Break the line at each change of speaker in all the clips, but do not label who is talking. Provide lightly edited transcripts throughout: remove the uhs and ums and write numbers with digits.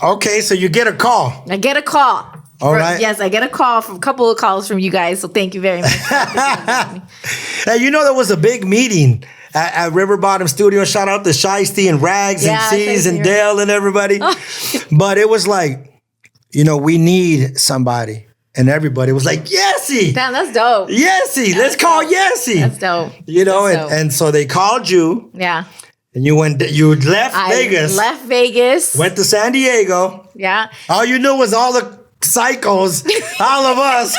Okay, so you get a call.
I get a call.
All right.
Yes, I get a call from a couple of calls from you guys. So thank you very much.
Now, you know, there was a big meeting at River Bottom Studio. Shout out to Shiesty and Rags and C's and Dale and everybody. But it was like, you know, we need somebody. And everybody was like, Yesi.
Damn, that's dope.
Yesi. Let's call Yesi.
That's dope.
You know, and so they called you.
Yeah.
And you left Vegas.
Left Vegas.
Went to San Diego.
Yeah.
All you knew was all the psychos, all of us.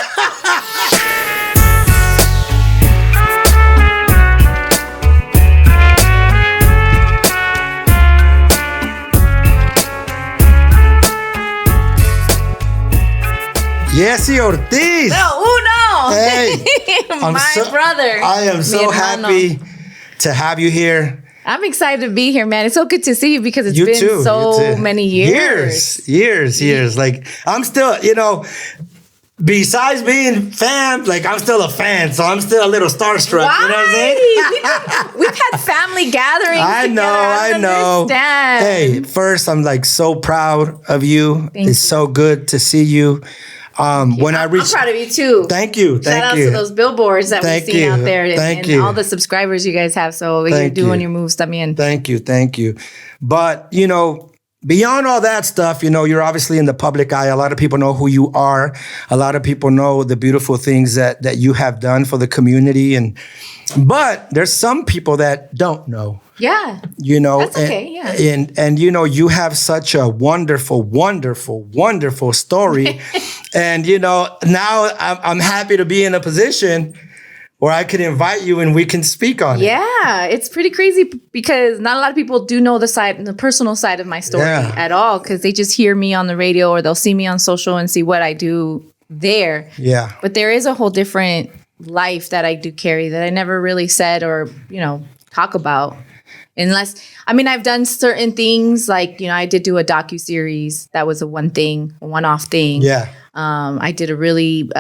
Yesi Ortiz.
Uno.
Hey,
My brother.
I am so happy to have you here.
I'm excited to be here, man. It's so good to see you because it's been so many years.
Years. Like, I'm still, you know, besides being fan, like, I'm still a fan. So I'm still a little starstruck.
Why?
You know what I'm saying?
We've had family gatherings.
I know.
Understand.
Hey, first, I'm like so proud of you.
Thank you.
So good to see you. When I reached,
I'm proud of you too.
Thank you.
Shout out to those billboards that we see out there
and
all the subscribers you guys have. So you're doing your moves también.
Thank you. But, you know, beyond all that stuff, you know, you're obviously in the public eye. A lot of people know who you are. A lot of people know the beautiful things that you have done for the community. But there's some people that don't know.
Yeah.
You know,
that's okay. Yeah.
And you know, you have such a wonderful story. And, you know, now I'm happy to be in a position where I could invite you and we can speak on it.
Yeah, it's pretty crazy because not a lot of people do know the personal side of my story at all, because they just hear me on the radio or they'll see me on social and see what I do there.
Yeah.
But there is a whole different life that I do carry that I never really said or, you know, talk about. I've done certain things like, you know, I did do a docuseries. That was a one-off thing.
Yeah.
I did a really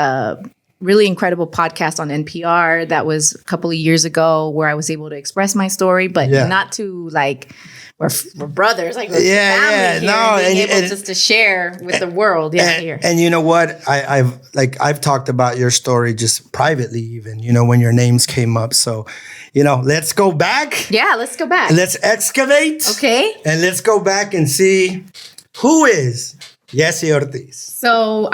incredible podcast on NPR that was a couple of years ago where I was able to express my story, but not to like, we're brothers, like family here, and being able just to share with the world. Here.
And you know what? I've talked about your story just privately, even, you know, when your names came up. So, you know, let's go back.
Yeah, let's go back.
Let's excavate.
Okay.
And let's go back and see who is Yesi Ortiz.
So,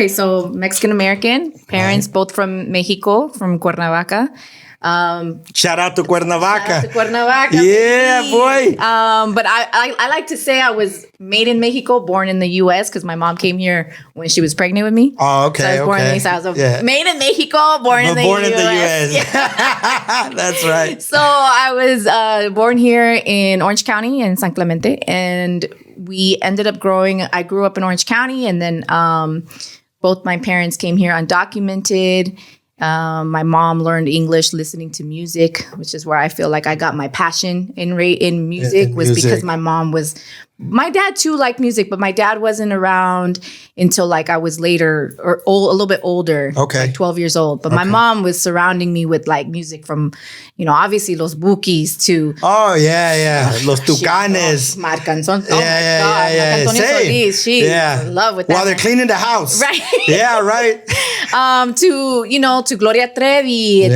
so Mexican-American, parents both from Mexico, from Cuernavaca.
Shout out to Cuernavaca.
Yeah,
boy.
But I like to say I was made in Mexico, born in the U.S. because my mom came here when she was pregnant with me.
Oh, okay.
So I was born in the U.S. I was made in Mexico, born in the U.S.
Yeah. That's right.
So I was born here in Orange County in San Clemente, and we ended up I grew up in Orange County, and then both my parents came here undocumented. My mom learned English listening to music, which is where I feel like I got my passion in music. Because my dad too liked music, but my dad wasn't around until like I was later or a little bit older, like 12 years old. But my mom was surrounding me with like music from, you know, obviously Los Bukis to
Los Tucanes,
Marc Antonio.
Yeah.
Marc Antonio Solís. She's in love with that.
While they're cleaning the house,
right?
Yeah, right.
To Gloria Trevi,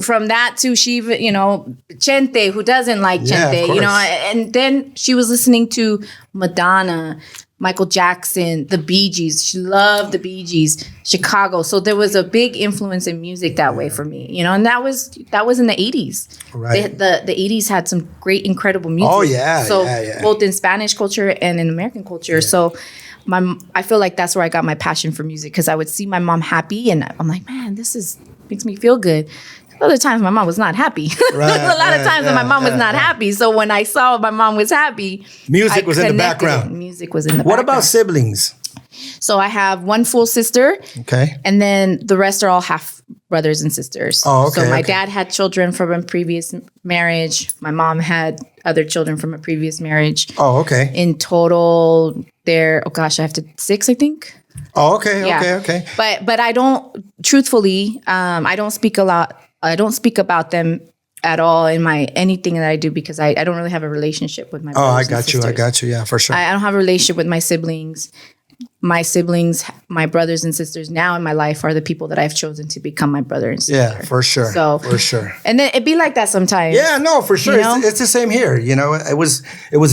from that to Shiva, you know, Chente, who doesn't like Chente, you know, and then she was listening to Madonna, Michael Jackson, the Bee Gees. She loved the Bee Gees, Chicago. So there was a big influence in music that way for me, you know, and that was in the 80s.
Right.
The 80s had some great, incredible music.
Oh, yeah.
So both in Spanish culture and in American culture. Yeah. So I feel like that's where I got my passion for music, because I would see my mom happy and I'm like, man, makes me feel good. Other times my mom was not happy.
Right,
a lot of times my mom was not happy. So when I saw my mom was happy,
music was in the background.
Music was in the
background.
What
about siblings?
So I have one full sister.
Okay.
And then the rest are all half brothers and sisters.
Oh, okay.
So my dad had children from a previous marriage. My mom had other children from a previous marriage.
Oh, okay.
In total, I have 6, I think.
Oh, okay. Yeah. Okay.
But I don't, truthfully, I don't speak about them at all in my anything that I do because I don't really have a relationship with my
Oh, I
brothers and
got you. I
sisters.
got you. Yeah, for sure.
I don't have a relationship with my siblings. My siblings, my brothers and sisters now in my life are the people that I've chosen to become my brother and sister.
Yeah, for sure.
So
for sure.
And then it'd be like that sometimes.
Yeah, no, for sure.
You know?
It's the same here. You know, it was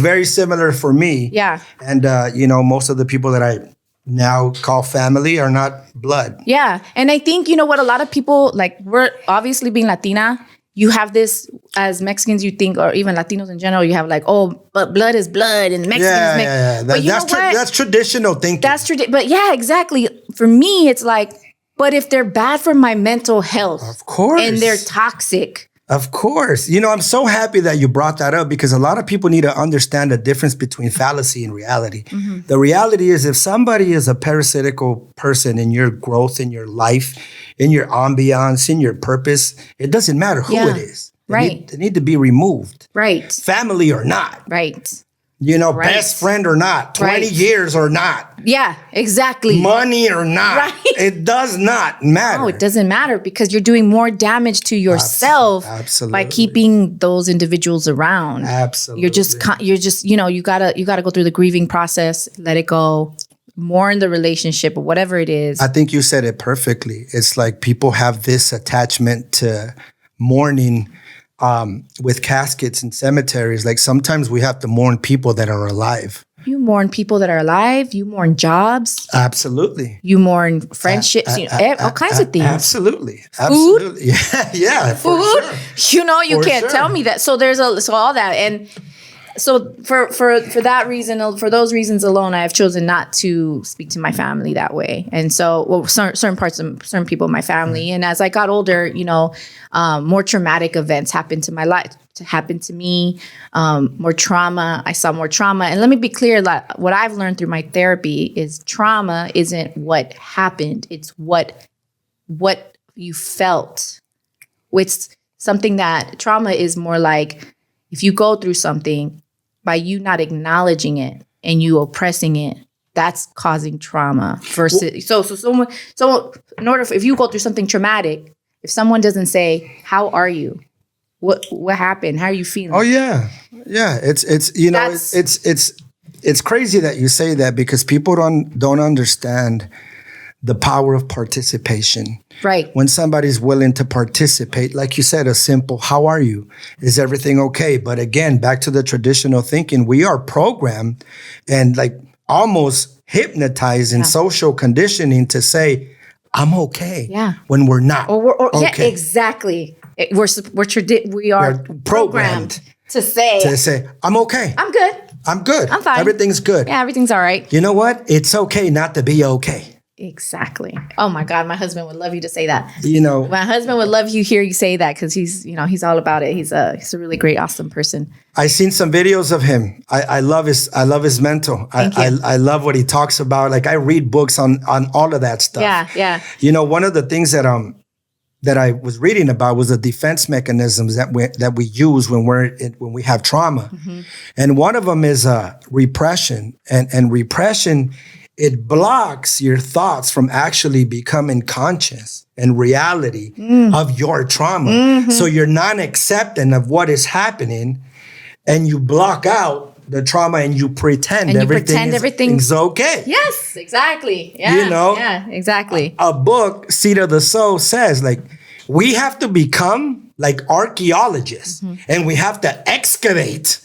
very similar for me.
Yeah.
And you know, most of the people that I now call family are not blood.
Yeah. And I think, you know what, a lot of people, like, we're obviously being Latina, you have this, as Mexicans, you think, or even Latinos in general, you have like, oh, but blood is blood and Mexicans.
Yeah.
But you know what?
That's traditional thinking.
That's tradition. But yeah, exactly. For me, it's like, but if they're bad for my mental health,
Of course.
and they're toxic.
Of course. You know, I'm so happy that you brought that up because a lot of people need to understand the difference between fallacy and reality.
Mm-hmm.
The reality is if somebody is a parasitical person in your growth, in your life, in your ambiance, in your purpose, it doesn't matter who
Yeah.
it is.
Right.
They need to be removed.
Right.
Family or not.
Right.
You know,
Right.
best friend or not. 20
Right.
years or not.
Yeah, exactly.
Money or not.
Right.
It does not matter.
No, it doesn't matter because you're doing more damage to yourself
Absolutely.
by keeping those individuals around.
Absolutely.
You're just, you know, you gotta go through the grieving process, let it go, more in the relationship or whatever it is.
I think you said it perfectly. It's like people have this attachment to mourning with caskets and cemeteries. Like sometimes we have to mourn people that are alive.
You mourn people that are alive. You mourn jobs.
Absolutely.
You mourn friendships. You know, all kinds of things.
Absolutely. Absolutely. Yeah. For
Food.
sure.
You know, you
For
can't
sure.
tell me that. So there's all that, and so for that reason, for those reasons alone, I have chosen not to speak to my family that way. And so, well, certain people in my family, and as I got older, you know, more traumatic events happened to my life. Happened to me, more trauma. I saw more trauma. And let me be clear that what I've learned through my therapy is trauma isn't what happened. It's what you felt. It's something that trauma is more like if you go through something, by you not acknowledging it and you oppressing it, that's causing trauma. Versus so in order if you go through something traumatic, if someone doesn't say, "How are you? What happened? How are you feeling?"
Oh yeah. It's you know
That's-
it's crazy that you say that because people don't understand the power of participation.
Right.
When somebody's willing to participate, like you said, a simple, how are you? Is everything okay? But again, back to the traditional thinking, we are programmed and like almost hypnotized in social conditioning to say, I'm okay.
Yeah.
When we're not.
Yeah,
okay.
exactly. We are programmed to say,
I'm okay.
I'm good.
I'm good.
I'm fine.
Everything's good.
Yeah, everything's all right.
You know what? It's okay not to be okay.
Exactly. Oh my God, my husband would love you to say that.
You know,
My husband would love you hear you say that because he's all about it. He's a really great, awesome person.
I seen some videos of him. I love his mental. I love what he talks about. Like I read books on all of that stuff.
Yeah.
You know, one of the things that I was reading about was the defense mechanisms that we use when we have trauma, and one of them is repression, and repression. It blocks your thoughts from actually becoming conscious and reality of your trauma. So you're not accepting of what is happening and you block out the trauma and you pretend everything's okay.
Yes, exactly. Yeah.
You know?
Yeah, exactly.
A book, Seed of the Soul, says like, we have to become like archaeologists and we have to excavate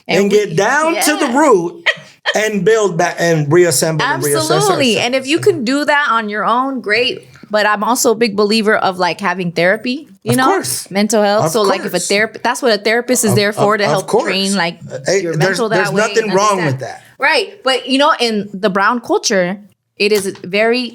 and get down to the root and build back and reassemble.
Absolutely. And if you can do that on your own, great. But I'm also a big believer of like having therapy, you know,
course.
mental health.
Of
So like if a
course.
therapist, that's what a therapist is there for, to
of
help
course.
train like
Hey,
your
there's-
mental that
there's
way.
nothing
and
wrong
understand.
with that.
Right. But you know, in the brown culture, it is very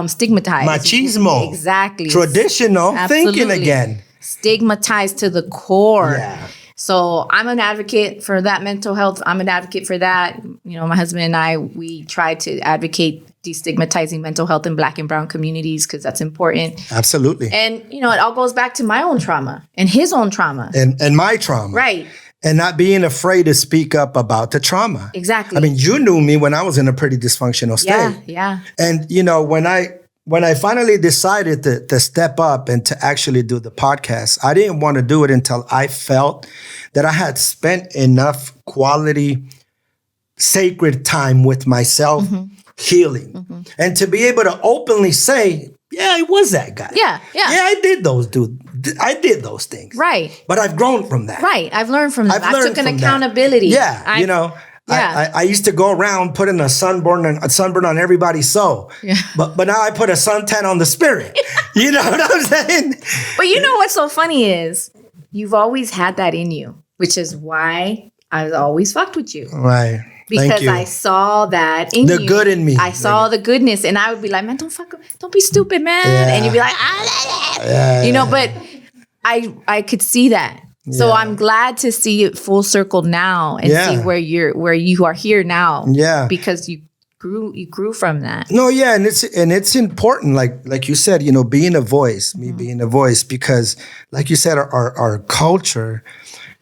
stigmatized.
Machismo.
Exactly.
Traditional thinking
Absolutely.
again.
Stigmatized to the core.
Yeah.
So I'm an advocate for that mental health. I'm an advocate for that. You know, my husband and I, we try to advocate destigmatizing mental health in Black and brown communities because that's important.
Absolutely.
And, you know, it all goes back to my own trauma and his own trauma.
And my trauma.
Right.
And not being afraid to speak up about the trauma.
Exactly.
I mean, you knew me when I was in a pretty dysfunctional state.
Yeah.
And, you know, when I when I finally decided to step up and to actually do the podcast, I didn't want to do it until I felt that I had spent enough quality, sacred time with myself, healing. And to be able to openly say, yeah, I was that guy.
Yeah.
I did those things.
Right.
But I've grown from that.
Right. I've learned from that. I took an
from that.
accountability.
Yeah.
Yeah.
I used to go around putting a sunburn on everybody's soul.
Yeah.
But now I put a suntan on the spirit. You know what I'm saying?
But you know what's so funny is you've always had that in you, which is why I always fucked with you.
Right.
Because I saw that in you.
The good in me.
I saw the goodness, and I would be like, man, don't be stupid, man.
Yeah.
And you'd be like, but I could see that. So I'm glad to see it full circle now and see where you are here now.
Yeah.
Because you grew from that.
No, yeah, and it's important, like you said, being a voice, being a voice, because like you said, our culture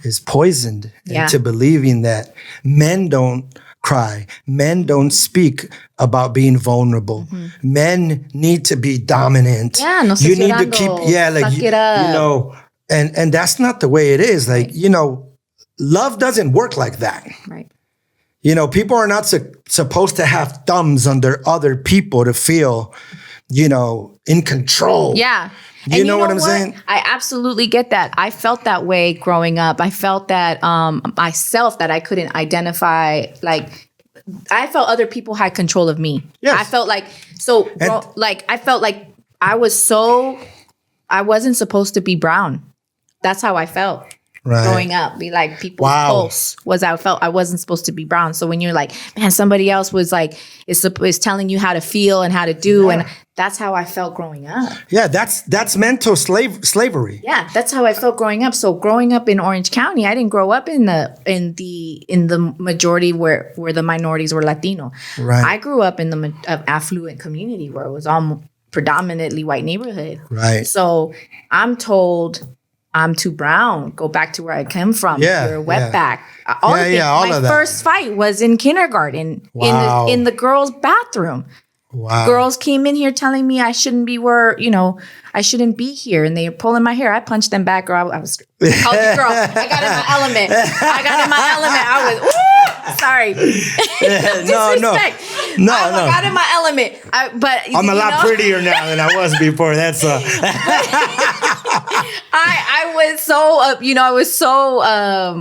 is poisoned into believing that men don't cry, men don't speak about being vulnerable, men need to be dominant.
Yeah, no
you need to
llorando.
keep,
Suck it up.
and that's not the way it is. Like, love doesn't work like that.
Right.
People are not supposed to have thumbs under other people to feel, in control.
Yeah.
You know what I'm saying?
I absolutely get that. I felt that way growing up. I felt that myself, that I couldn't identify. Like, I felt other people had control of me.
Yes.
I felt like I felt like I wasn't supposed to be brown. That's how I felt.
Right.
Growing up, be like people's pulse was I felt I wasn't supposed to be brown. So when you're like, man, somebody else was like is telling you how to feel and how to do, and that's how I felt growing up.
Yeah, that's mental slavery.
Yeah, that's how I felt growing up. So growing up in Orange County, I didn't grow up in the majority where the minorities were Latino.
Right.
I grew up in the affluent community where it was all predominantly white neighborhood.
Right.
So I'm told I'm too brown. Go back to where I came from.
Yeah,
You're a wetback.
all
My
of that.
first fight was in kindergarten in the girls' bathroom.
Wow.
Girls came in here telling me I shouldn't be I shouldn't be here, and they were pulling my hair. I punched them back, girl. I was girl. I got in my element. I was sorry.
No.
I got in my element.
I'm a lot prettier now than I was before. That's
I was so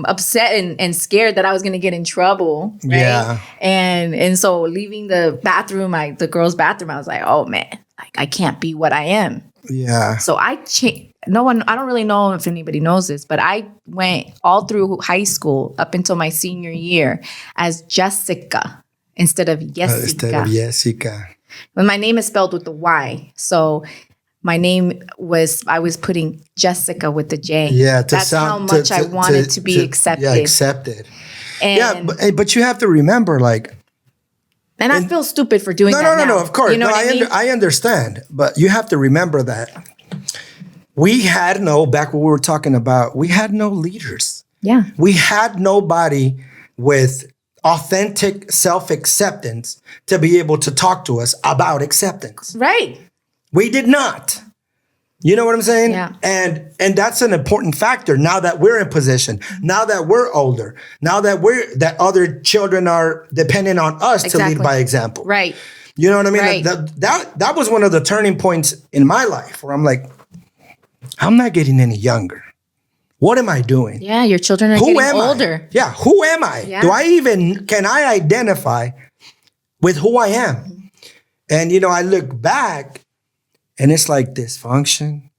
upset and scared that I was going to get in trouble. Right? Yeah. And so leaving the bathroom, the girls' bathroom, I was like, oh man, I can't be what I am.
Yeah.
So I changed. I don't really know if anybody knows this, but I went all through high school up until my senior year as Jessica instead of Yesica. But my name is spelled with the Y. So my name I was putting Jessica with the J.
Yeah.
That's how much I wanted to be accepted.
Yeah, accepted.
And,
but you have to remember,
and I feel stupid for doing that.
No, of course.
You know what I mean?
I understand, but you have to remember that we had back what we were talking about, we had no leaders.
Yeah.
We had nobody with authentic self-acceptance to be able to talk to us about acceptance.
Right.
We did not. You know what I'm saying?
Yeah.
And that's an important factor now that we're in position, now that we're older, now that other children are depending on us to lead by example.
Right.
You know what I mean?
Right.
That was one of the turning points in my life where I'm like, I'm not getting any younger. What am I doing?
Yeah, your children are getting older.
Yeah, who am I?
Yeah.
Can I identify with who I am? And, I look back and it's like dysfunction.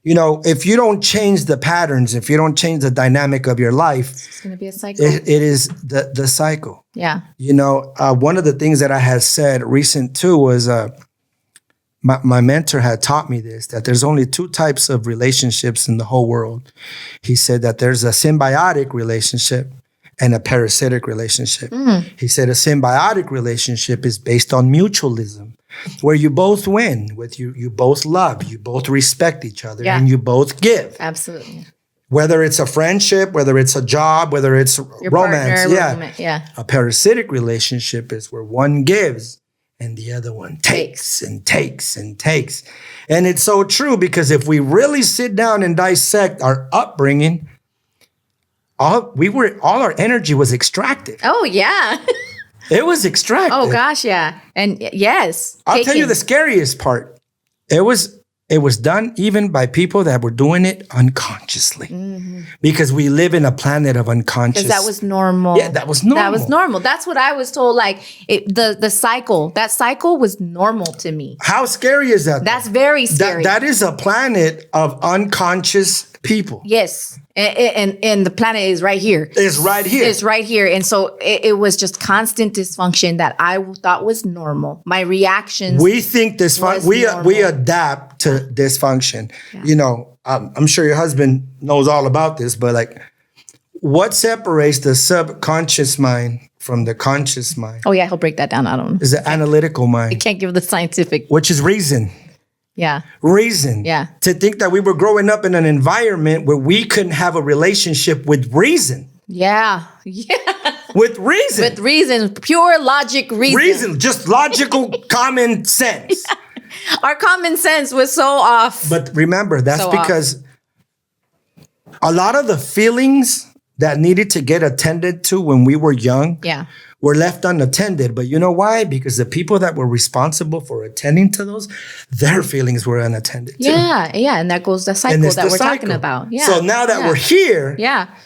If you don't change the patterns, if you don't change the dynamic of your life,
it's going to be a cycle.
It is the cycle.
Yeah.
One of the things that I had said recent too was my mentor had taught me this, that there's only two types of relationships in the whole world. He said that there's a symbiotic relationship and a parasitic relationship. He said a symbiotic relationship is based on mutualism, where you both win, you both love, you both respect each other, and you both give.
Absolutely.
Whether it's a friendship, whether it's a job, whether it's
your
romance.
Partner,
yeah. A parasitic relationship is where one gives and the other one takes and takes and takes. And it's so true, because if we really sit down and dissect our upbringing, all our energy was extracted.
Oh, yeah.
It was extracted.
Oh, gosh, yeah. And yes.
I'll tell you the scariest part. It was done even by people that were doing it unconsciously, because we live in a planet of unconscious.
Because that was normal.
Yeah, that was normal.
That was normal. That's what I was told. Like the cycle, that cycle was normal to me.
How scary is that?
That's very scary.
That is a planet of unconscious people.
Yes. And the planet is right here.
It's right here.
It's right here. And so it was just constant dysfunction that I thought was normal. My reactions.
We think dysfunction. We adapt to dysfunction. Yeah. You know, I'm sure your husband knows all about this, but like, what separates the subconscious mind from the conscious mind?
Oh yeah, he'll break that down. I don't know.
Is the analytical mind.
You can't give the scientific.
Which is reason.
Yeah.
Reason.
Yeah.
To think that we were growing up in an environment where we couldn't have a relationship with reason.
Yeah. Yeah.
With reason.
With reason. Pure logic reason.
Reason. Just logical common sense.
Yeah. Our common sense was so off.
But remember, that's so because a lot of the feelings that needed to get attended to when we were young.
Yeah.
Were left unattended. But you know why? Because the people that were responsible for attending to those, their feelings were unattended too.
Yeah, yeah. And that goes the cycle that we're talking about. Yeah.
So now that we're here,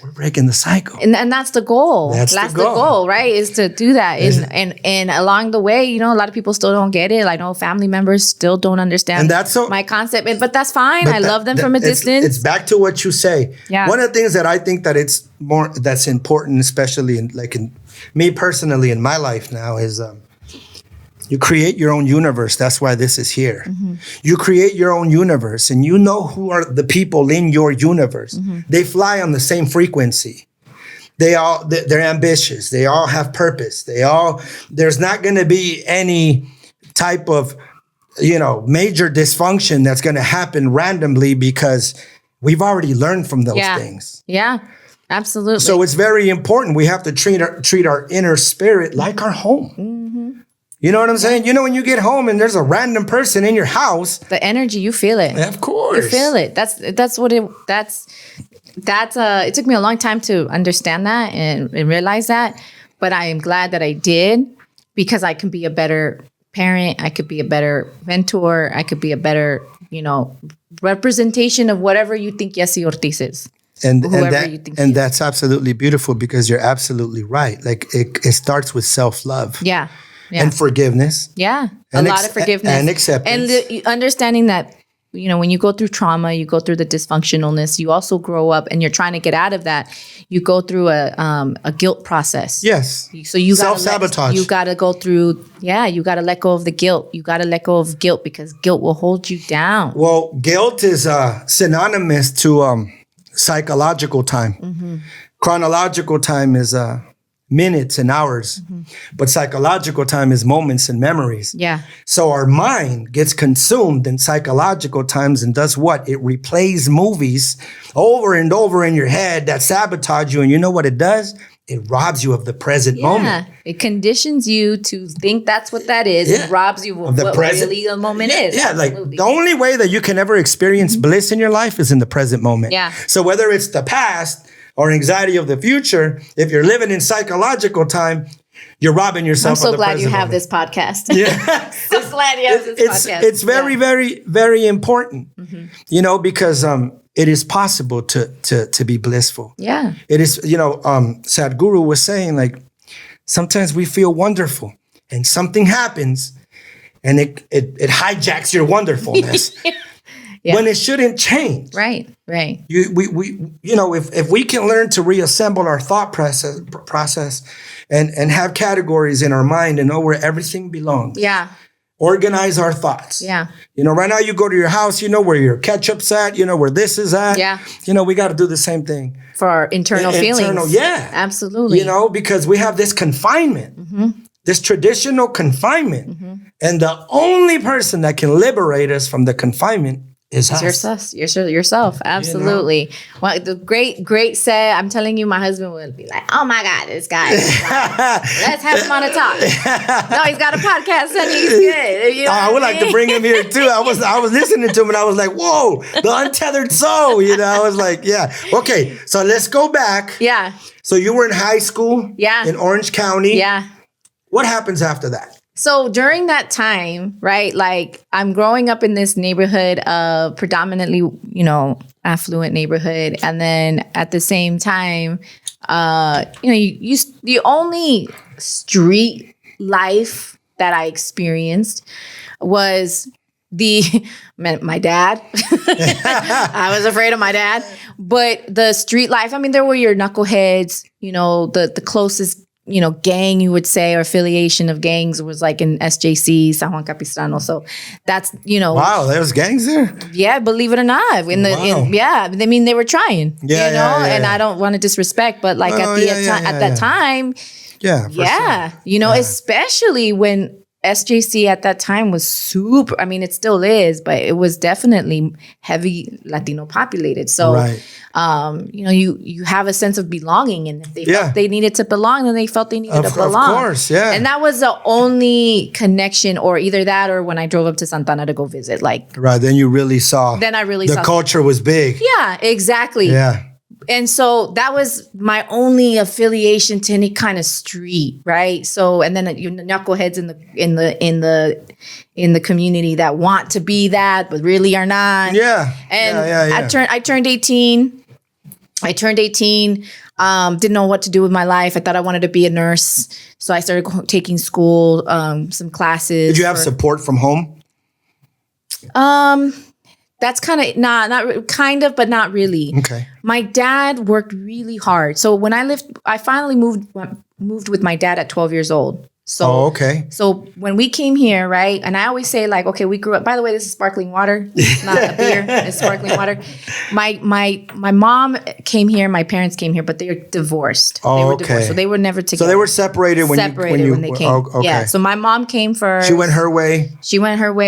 we're
breaking the cycle.
And that's the goal. That's the goal, right? Is to do that. And along the way, you know, a lot of people still don't get it. I know family members still don't understand
and that's
my concept. But that's fine. I love them from a distance.
It's back to what you say.
Yeah.
One of the things that I think that that's important, especially in me personally in my life now, is you create your own universe. That's why this is here. Mm-hmm. You create your own universe, and you know who are the people in your universe. Mm-hmm. They fly on the same frequency. They're ambitious. They all have purpose. There's not going to be any type of, major dysfunction that's going to happen randomly, because we've already learned from those things.
Yeah. Absolutely.
So it's very important. We have to treat our inner spirit like our home. Mm-hmm. You know what I'm saying? You know, when you get home and there's a random person in your house,
the energy, you feel it.
Of course,
you feel it. It took me a long time to understand that and realize that, but I am glad that I did, because I can be a better parent. I could be a better mentor. I could be a better, representation of whatever you think Yesi Ortiz is.
And that's absolutely beautiful, because you're absolutely right. Like it starts with self-love.
Yeah.
And forgiveness.
Yeah. A lot of forgiveness.
And acceptance.
And understanding that, when you go through trauma, you go through the dysfunctionalness, you also grow up and you're trying to get out of that. You go through a guilt process.
Yes.
So you got
self-sabotage.
You got to go through, you got to let go of the guilt. You got to let go of guilt, because guilt will hold you down.
Well, guilt is synonymous to psychological time. Mm-hmm. Chronological time is minutes and hours, but psychological time is moments and memories.
Yeah.
So our mind gets consumed in psychological times and does what? It replays movies over and over in your head that sabotage you. And you know what it does? It robs you of the present moment.
It conditions you to think that's what that is. It robs you of what really the moment is.
Yeah, absolutely. Like the only way that you can ever experience bliss in your life is in the present moment.
Yeah.
So whether it's the past or anxiety of the future, if you're living in psychological time, you're robbing yourself of the present moment.
I'm so glad you have this podcast.
Yeah.
So glad you have this podcast.
It's very, very, very important, because it is possible to be blissful.
Yeah.
It is, Sadhguru was saying, like, sometimes we feel wonderful and something happens and it hijacks your wonderfulness. Yeah. When it shouldn't change.
Right.
If we can learn to reassemble our thought process and have categories in our mind and know where everything belongs.
Yeah.
Organize our thoughts.
Yeah.
Right now you go to your house, you know where your ketchup's at, you know where this is at.
Yeah.
We got to do the same thing.
For our internal feelings.
Yeah.
Absolutely.
Because we have this confinement, this traditional confinement. Mm-hmm. And the only person that can liberate us from the confinement is us.
Yourself. Absolutely. Well, the great set. I'm telling you, my husband would be like, "Oh my God, this guy. Let's have him on a talk." No, he's got a podcast and he's good. You know
I would like to bring him here too. I was listening to him and I was like, "Whoa, the untethered soul." You know, I was like, "Yeah, okay." So let's go back.
Yeah.
So you were in high school.
Yeah.
In Orange County.
Yeah.
What happens after that?
So during that time, right, like I'm growing up in this neighborhood of predominantly, you know, affluent neighborhood. And then at the same time, the only street life that I experienced was my dad. I was afraid of my dad. But the street life, I mean, there were your knuckleheads, you know, the closest, you know, gang you would say, or affiliation of gangs was like in SJC, San Juan Capistrano. So that's, you know.
Wow, there was gangs there?
Yeah, believe it or not. I mean, they were trying, and I don't want to disrespect, but like at that time.
Yeah.
Sure. You know, especially when SJC at that time was super, I mean, it still is, but it was definitely heavy Latino populated. So, you know, you have a sense of belonging, and if they felt they needed to belong, then they felt they needed to belong. Of course, yeah. And that was the only connection, or either that or when I drove up to Santana to go visit. Like,
then you really saw.
Then I really saw.
The culture was big.
Yeah, exactly.
Yeah.
And so that was my only affiliation to any kind of street, right? So, and then you knuckleheads in the community that want to be that, but really are not. Yeah. And I turned 18. Didn't know what to do with my life. I thought I wanted to be a nurse, so I started taking school, some classes.
Did you have support from home?
That's kind of not kind of, but not really.
Okay.
My dad worked really hard. So when I finally moved with my dad at 12 years old. So, okay. So when we came here, right, and I always say like, okay, we grew up. By the way, this is sparkling water. It's not a beer. It's sparkling water. My mom came here. My parents came here, but they were divorced. They were divorced, so they were never together.
So they were separated when
they came. Oh, okay. Yeah. So my mom came first.
She went her way.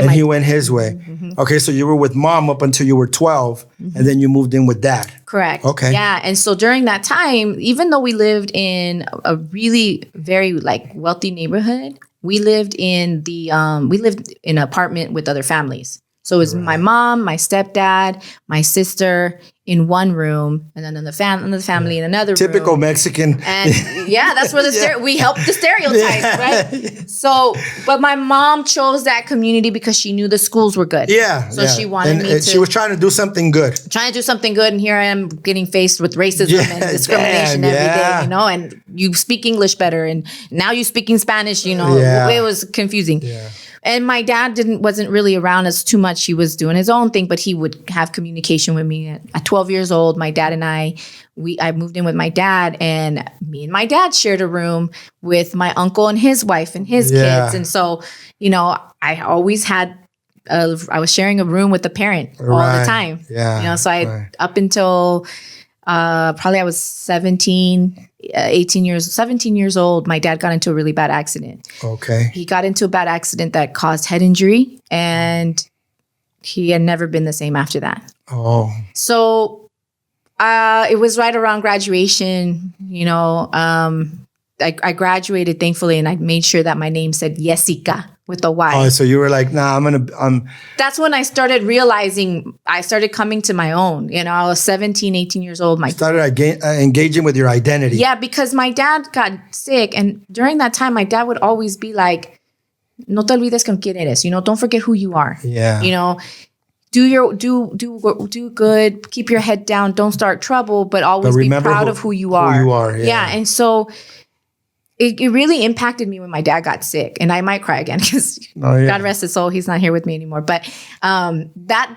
And
he went his way. Mm-hmm. Okay. So you were with mom up until you were 12, and then you moved in with dad.
Correct.
Okay.
Yeah. And so during that time, even though we lived in a really very like wealthy neighborhood, we lived in an apartment with other families. So it was my mom, my stepdad, my sister in one room, and then another family in another room.
Typical Mexican.
And that's where we helped the stereotype, right? So, but my mom chose that community because she knew the schools were good. Yeah. So she wanted me to.
She was trying to do something good.
And here I am getting faced with racism and discrimination every day, you know, and you speak English better, and now you speaking Spanish, you know, it was confusing. Yeah. And my dad wasn't really around us too much. He was doing his own thing, but he would have communication with me. At 12 years old, my dad and I moved in with my dad, and me and my dad shared a room with my uncle and his wife and his kids. And so, you know, I always had, I was sharing a room with a parent all the time. Yeah. You know, so up until probably I was 17 years old, my dad got into a really bad accident. Okay. He got into a bad accident that caused head injury, and he had never been the same after that. Oh. So it was right around graduation, you know. I graduated, thankfully, and I made sure that my name said Yesica with a Y.
Oh, so you were like, nah,
That's when I started realizing, I started coming to my own. You know, I was 17, 18 years old.
Started engaging with your identity.
Yeah, because my dad got sick. And during that time, my dad would always be like, no te olvides con quién eres. You know, don't forget who you are. Yeah. You know, do good, keep your head down, don't start trouble, but always be proud of who you are. Who you are, yeah. And so it really impacted me when my dad got sick, and I might cry again because God rest his soul, he's not here with me anymore. But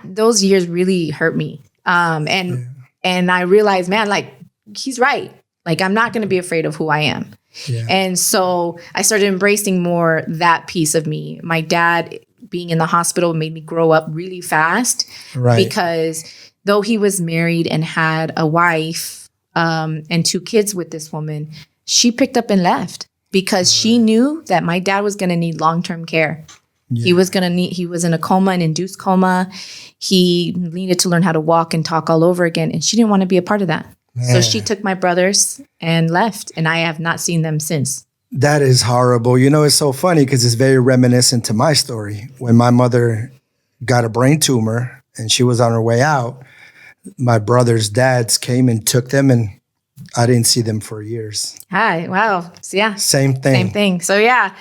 those years really hurt me, and I realized, man, like he's right. Like I'm not going to be afraid of who I am, and so I started embracing more that piece of me. My dad being in the hospital made me grow up really fast, because though he was married and had a wife and 2 kids with this woman, she picked up and left because she knew that my dad was going to need long-term care. He was he was in a coma, an induced coma. He needed to learn how to walk and talk all over again. And she didn't want to be a part of that. Man. So she took my brothers and left. And I have not seen them since.
That is horrible. You know, it's so funny because it's very reminiscent to my story. When my mother got a brain tumor and she was on her way out, my brother's dads came and took them, and I didn't see them for years.
Hi. Wow. So, yeah.
Same thing.
So, yeah.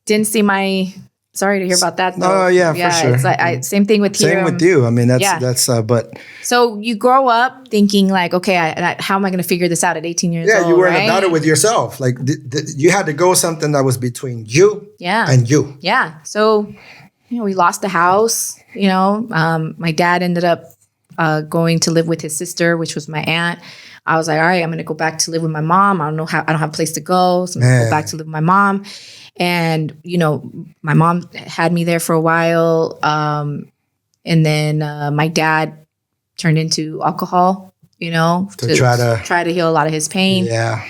Didn't see my... Sorry to hear about that, though.
Oh, yeah, for sure.
It's like, same thing with
Same with you. I mean, that's but...
So you grow up thinking like, okay, how am I going to figure this out at 18 years old?
Yeah, you were
right?
about it with yourself. Like, you had to go something that was between you and you.
Yeah. So, we lost the house, My dad ended up going to live with his sister, which was my aunt. I was like, all right, I'm going to go back to live with my mom. I don't have a place to go. So I'm going to go back to live with my mom. And, my mom had me there for a while. And then my dad turned into alcohol, to try to heal a lot of his pain.
Yeah.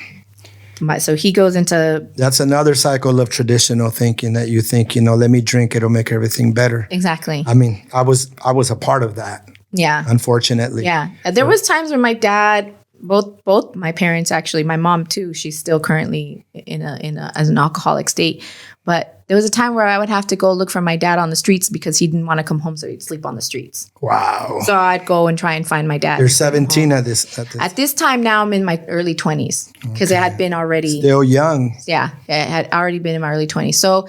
So he goes into...
That's another cycle of traditional thinking that you think, let me drink, it'll make everything better.
Exactly.
I mean, I was a part of that.
Yeah.
Unfortunately.
Yeah. There was times when my dad... Both my parents, actually, my mom too, she's still currently as an alcoholic state. But there was a time where I would have to go look for my dad on the streets because he didn't want to come home, so he'd sleep on the streets.
Wow.
So I'd go and try and find my dad.
You're 17 at this.
At this time now, I'm in my early 20s because it had been already...
Still young.
Yeah, it had already been in my early 20s. So,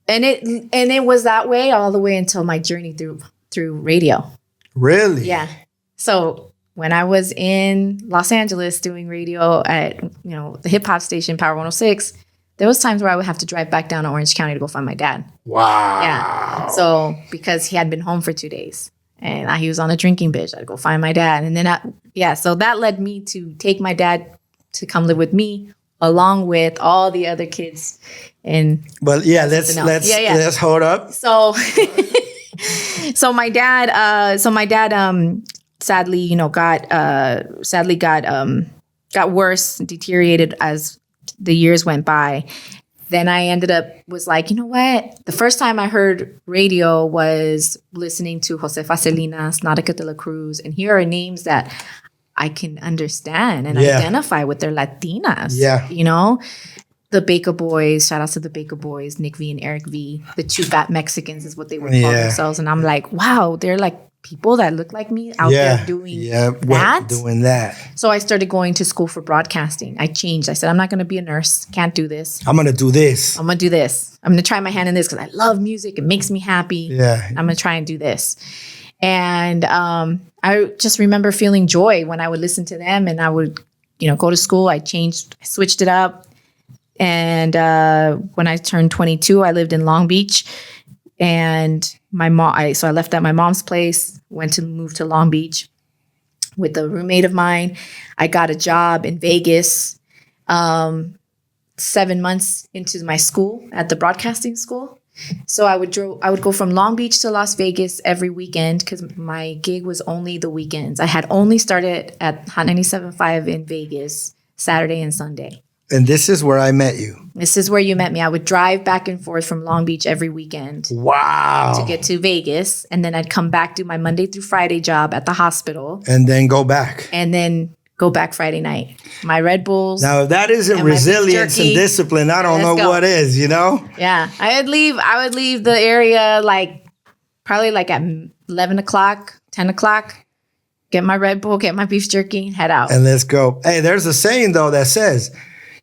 and it was that way all the way until my journey through radio.
Really?
Yeah. So... When I was in Los Angeles doing radio at, the hip hop station, Power 106, there was times where I would have to drive back down to Orange County to go find my dad.
Wow.
Yeah. So because he had been home for 2 days and he was on a drinking binge, I'd go find my dad. And then, so that led me to take my dad to come live with me along with all the other kids.
But yeah, let's hold up.
So, so my dad, sadly, got worse, deteriorated as the years went by. Then I was like, you know what? The first time I heard radio was listening to Josefa Salinas, Nautica de la Cruz, and here are names that I can understand and identify with. They're Latinas.
Yeah.
The Baker Boys, shout out to the Baker Boys, Nick V and Eric V. The two fat Mexicans is what they would call themselves. And I'm like, wow, they're like people that look like me out there doing that.
Doing that.
So I started going to school for broadcasting. I changed. I said, I'm not going to be a nurse. Can't do this.
I'm going to do this.
I'm going to do this. I'm going to try my hand in this because I love music. It makes me happy.
Yeah.
I'm going to try and do this. And I just remember feeling joy when I would listen to them and I would, go to school. I switched it up. And when I turned 22, I lived in Long Beach. And my mom, so I left at my mom's place, went to move to Long Beach with a roommate of mine. I got a job in Vegas 7 months into my school at the broadcasting school. So I would go from Long Beach to Las Vegas every weekend because my gig was only the weekends. I had only started at Hot 97.5 in Vegas Saturday and Sunday.
And this is where I met you.
This is where you met me. I would drive back and forth from Long Beach every weekend.
Wow.
To get to Vegas. And then I'd come back, do my Monday through Friday job at the hospital.
And then go back.
And then go back Friday night. My Red Bulls.
Now, if that isn't resilience and discipline, I don't know what is,
Yeah. I would leave the area probably at 11 o'clock, 10 o'clock. Get my Red Bull, get my beef jerky, head out.
And let's go. Hey, there's a saying, though, that says...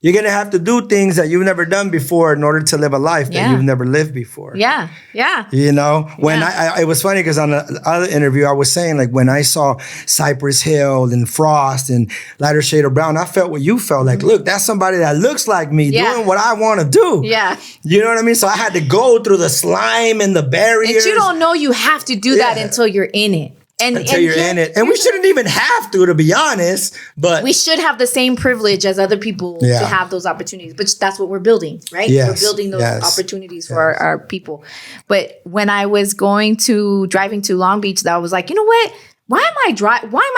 You're going to have to do things that you've never done before in order to live a life that you've never lived before.
Yeah, yeah.
When it was funny because on the other interview, I was saying when I saw Cypress Hill and Frost and Lighter Shade of Brown, I felt what you felt like. Look, that's somebody that looks like me doing what I want to do.
Yeah.
You know what I mean? So I had to go through the slime and the barriers.
And you don't know you have to do that until you're in it.
Until you're in it. And we shouldn't even have to be honest. But
we should have the same privilege as other people to have those opportunities. But that's what we're building, right?
Yes,
we're building those opportunities for our people. But when I was driving to Long Beach, I was like, you know what? Why am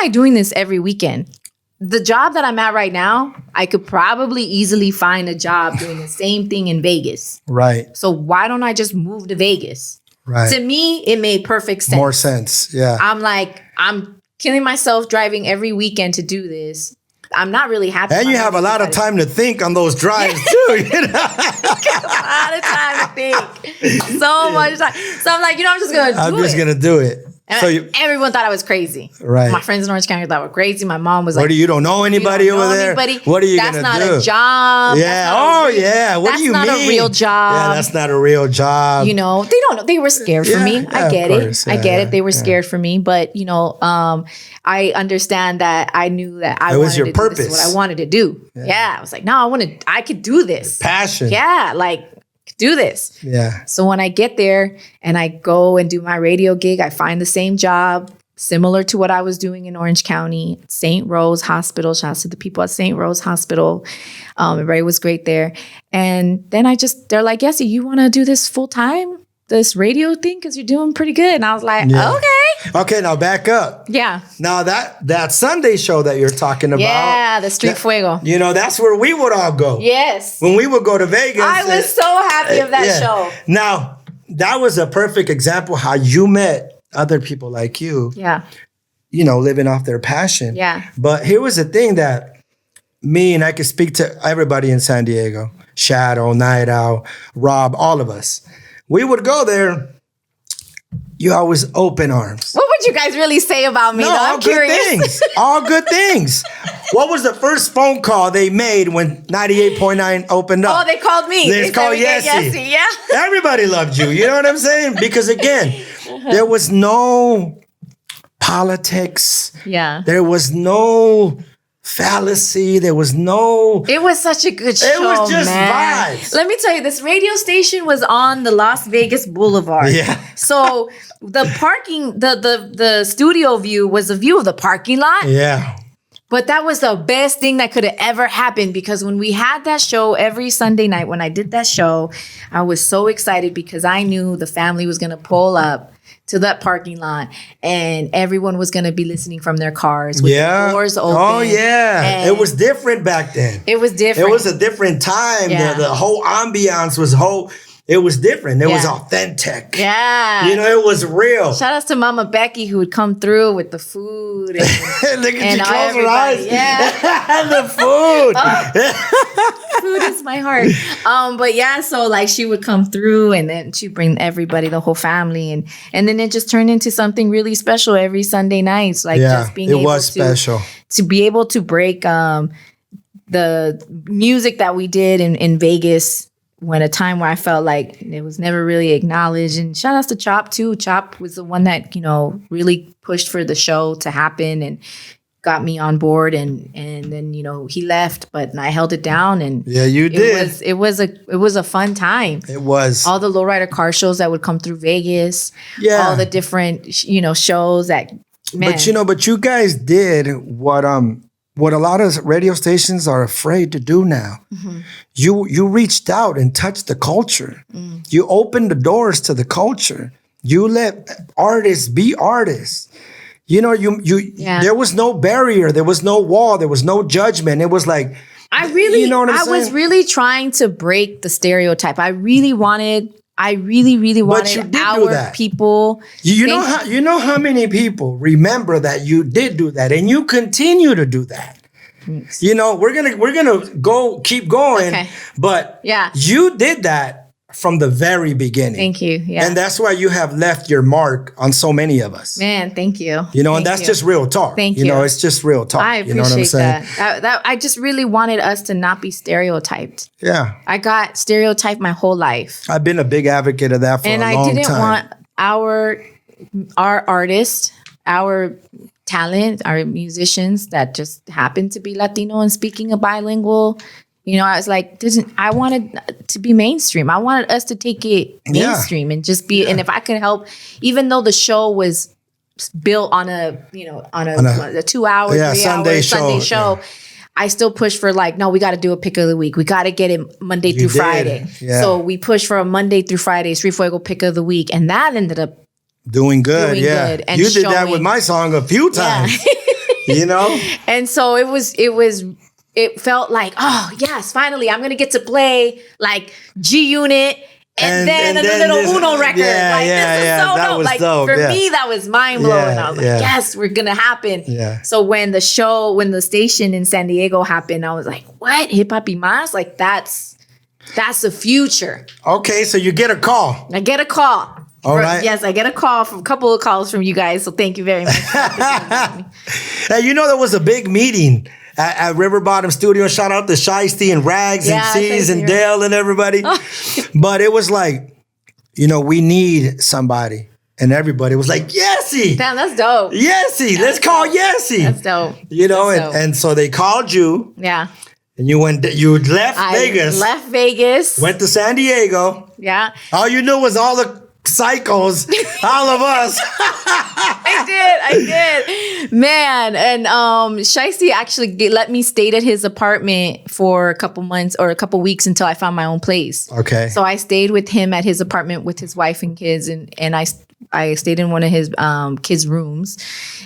I doing this every weekend? the job that I'm at right now, I could probably easily find a job doing the same thing in Vegas.
Right.
So why don't I just move to Vegas?
Right.
To me, it made perfect sense.
More sense. Yeah.
I'm like, I'm killing myself driving every weekend to do this. I'm not really happy.
And you have a lot of time to think on those drives too. You know?
A lot of time to think. So much time. So I'm like, I'm just going to do it.
I'm just going to do it.
And everyone thought I was crazy.
Right.
My friends in Orange County thought I was crazy. My mom was like,
you don't know anybody over there? What are you going to do?
That's not a job.
Yeah. Yeah. What do you mean?
That's not a real job.
Yeah, that's not a real job.
They don't know. They were scared for me. I get it. I get it. They were scared for me. But, I understand that I knew that I wanted to do this is what I wanted to do. Yeah. I was like, no, I could do this.
Passion.
Yeah. Like, do this.
Yeah.
So when I get there and I go and do my radio gig, I find the same job similar to what I was doing in Orange County, St. Rose Hospital. Shout out to the people at St. Rose Hospital. Everybody was great there. And then they're like, Yesi, you want to do this full time? This radio thing? Because you're doing pretty good. And I was like, okay.
Okay, now back up.
Yeah.
Now that Sunday show that you're talking about.
Yeah, the Street Fuego.
That's where we would all go.
Yes.
When we would go to Vegas.
I was so happy of that show.
Now, that was a perfect example how you met other people like you.
Yeah.
Living off their passion.
Yeah.
But here was the thing that me, and I could speak to everybody in San Diego, Shadow, Night Owl, Rob, all of us. We would go there. You always open arms.
What would you guys really say about me?
No,
though?
all
I'm curious.
good things. All good things. What was the first phone call they made when 98.9 opened up?
Oh, they called me.
They called Yesi.
Yeah.
Everybody loved you. You know what I'm saying? Because again, there was no politics.
Yeah.
There was no fallacy. There was no.
It was such a good show.
It was just
man.
vibes.
Let me tell you, this radio station was on the Las Vegas Boulevard.
Yeah.
So the parking, the studio view was a view of the parking lot.
Yeah.
But that was the best thing that could have ever happened because when we had that show every Sunday night, when I did that show, I was so excited because I knew the family was going to pull up to that parking lot and everyone was going to be listening from their cars with the doors open.
Oh, yeah.
And
it was different back then.
it was different.
It was a different time.
Yeah.
The whole ambiance was it was different. It was authentic.
Yeah.
It was real.
Shout outs to Mama Becky who would come through with the food. And,
Look at
and
you close your eyes.
Yeah.
The food.
Food is my heart. But yeah, so like she would come through and then she'd bring everybody, the whole family. And then it just turned into something really special every Sunday nights. Like just being able to be able to break the music that we did in Vegas when a time where I felt like it was never really acknowledged. And shout outs to Chop too. Chop was the one that, really pushed for the show to happen and got me on board. And then, he left, but I held it down. And
yeah, you did.
It was a fun time.
It was.
All the lowrider car shows that would come through Vegas.
Yeah.
All the different, shows that, man.
But you guys did what a lot of radio stations are afraid to do now. Mm-hmm. You reached out and touched the culture. Mm. You opened the doors to the culture. You let artists be artists. There was no barrier. There was no wall. There was no judgment. It was like,
I was really trying to break the stereotype. I really wanted our people.
You know how many people remember that you did do that, and you continue to do that. Thanks. We're gonna keep going. Okay. But you did that from the very beginning.
Thank you. Yeah.
And that's why you have left your mark on so many of us.
Man, thank you.
And that's just real talk.
Thank you.
It's just real talk.
I appreciate that. I just really wanted us to not be stereotyped.
Yeah.
I got stereotyped my whole life.
I've been a big advocate of that for a long time. And I didn't want
our artists, our talent, our musicians that just happen to be Latino and speaking a bilingual. I was like, I wanted to be mainstream. I wanted us to take it mainstream and just be. Yeah. And if I could help, even though the show was built on a 2 hour, 3 hour Sunday show, I still push for no, we got to do a pick of the week. We got to get it Monday through Friday. Yeah. So we pushed for a Monday through Friday Street Fuego pick of the week, and that ended up
doing good. And you did that with my song a few times. You know?
And so it felt like, oh yes, finally I'm gonna get to play like G Unit and then a little Uno record. This is so dope. Like
dope.
For me, that was mind blowing. I was like, yes, we're gonna happen.
Yeah.
So when the station in San Diego happened, I was like, what? Hip Hop y Más? Like that's the future.
Okay, so you get a call.
I get a call.
All right.
Yes, I get a call from a couple of calls from you guys. So thank you very much.
Hey, you know, there was a big meeting at River Bottom Studio. Shout out to Shiesty and Rags and C's and Dale and everybody. But it was like, you know, we need somebody. And everybody was like, Yesi.
Damn, that's dope.
Yesi. Let's call Yesi.
That's dope.
You know, and so they called you.
Yeah.
And you left Vegas.
Left Vegas.
Went to San Diego.
Yeah.
All you knew was all the psychos, all of us.
I did. Man. And Shiesty actually let me stay at his apartment for a couple months or a couple weeks until I found my own place.
Okay.
So I stayed with him at his apartment with his wife and kids, and I stayed in one of his kids' rooms.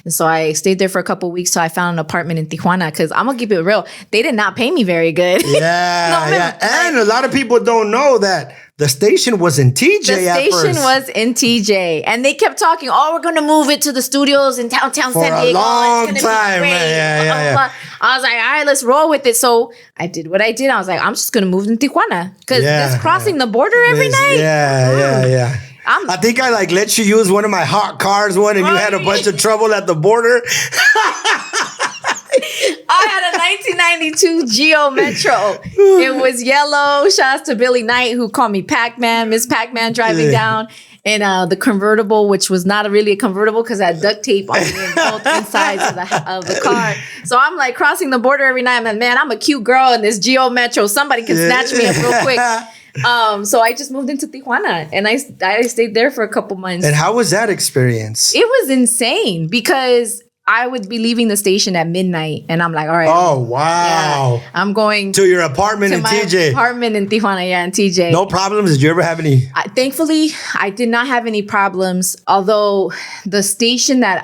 And so I stayed there for a couple of weeks. So I found an apartment in Tijuana because I'm going to keep it real. They did not pay me very good.
Yeah. And a lot of people don't know that the station was in TJ at first.
The station was in TJ. And they kept talking, oh, we're going to move it to the studios in downtown San Diego.
For a long time. Yeah.
I was like, all right, let's roll with it. So I did what I did. I was like, I'm just going to move to Tijuana. Because this crossing the border every night.
Yeah. I think I let you use one of my hot cars and you had a bunch of trouble at the border.
I had a 1992 Geo Metro. It was yellow. Shout out to Billy Knight, who called me Pac-Man, Miss Pac-Man driving down. And the convertible, which was not really a convertible because I had duct tape on both insides of the car. So I'm like crossing the border every night. I'm like, man, I'm a cute girl in this Geo Metro. Somebody can snatch me up real quick. So I just moved into Tijuana and I stayed there for a couple months.
And how was that experience?
It was insane because I would be leaving the station at midnight and I'm like, all right.
Oh, wow.
Yeah, I'm going
to your apartment in TJ.
Apartment in Tijuana, in TJ.
No problems? Did you ever have any?
Thankfully, I did not have any problems. Although the station that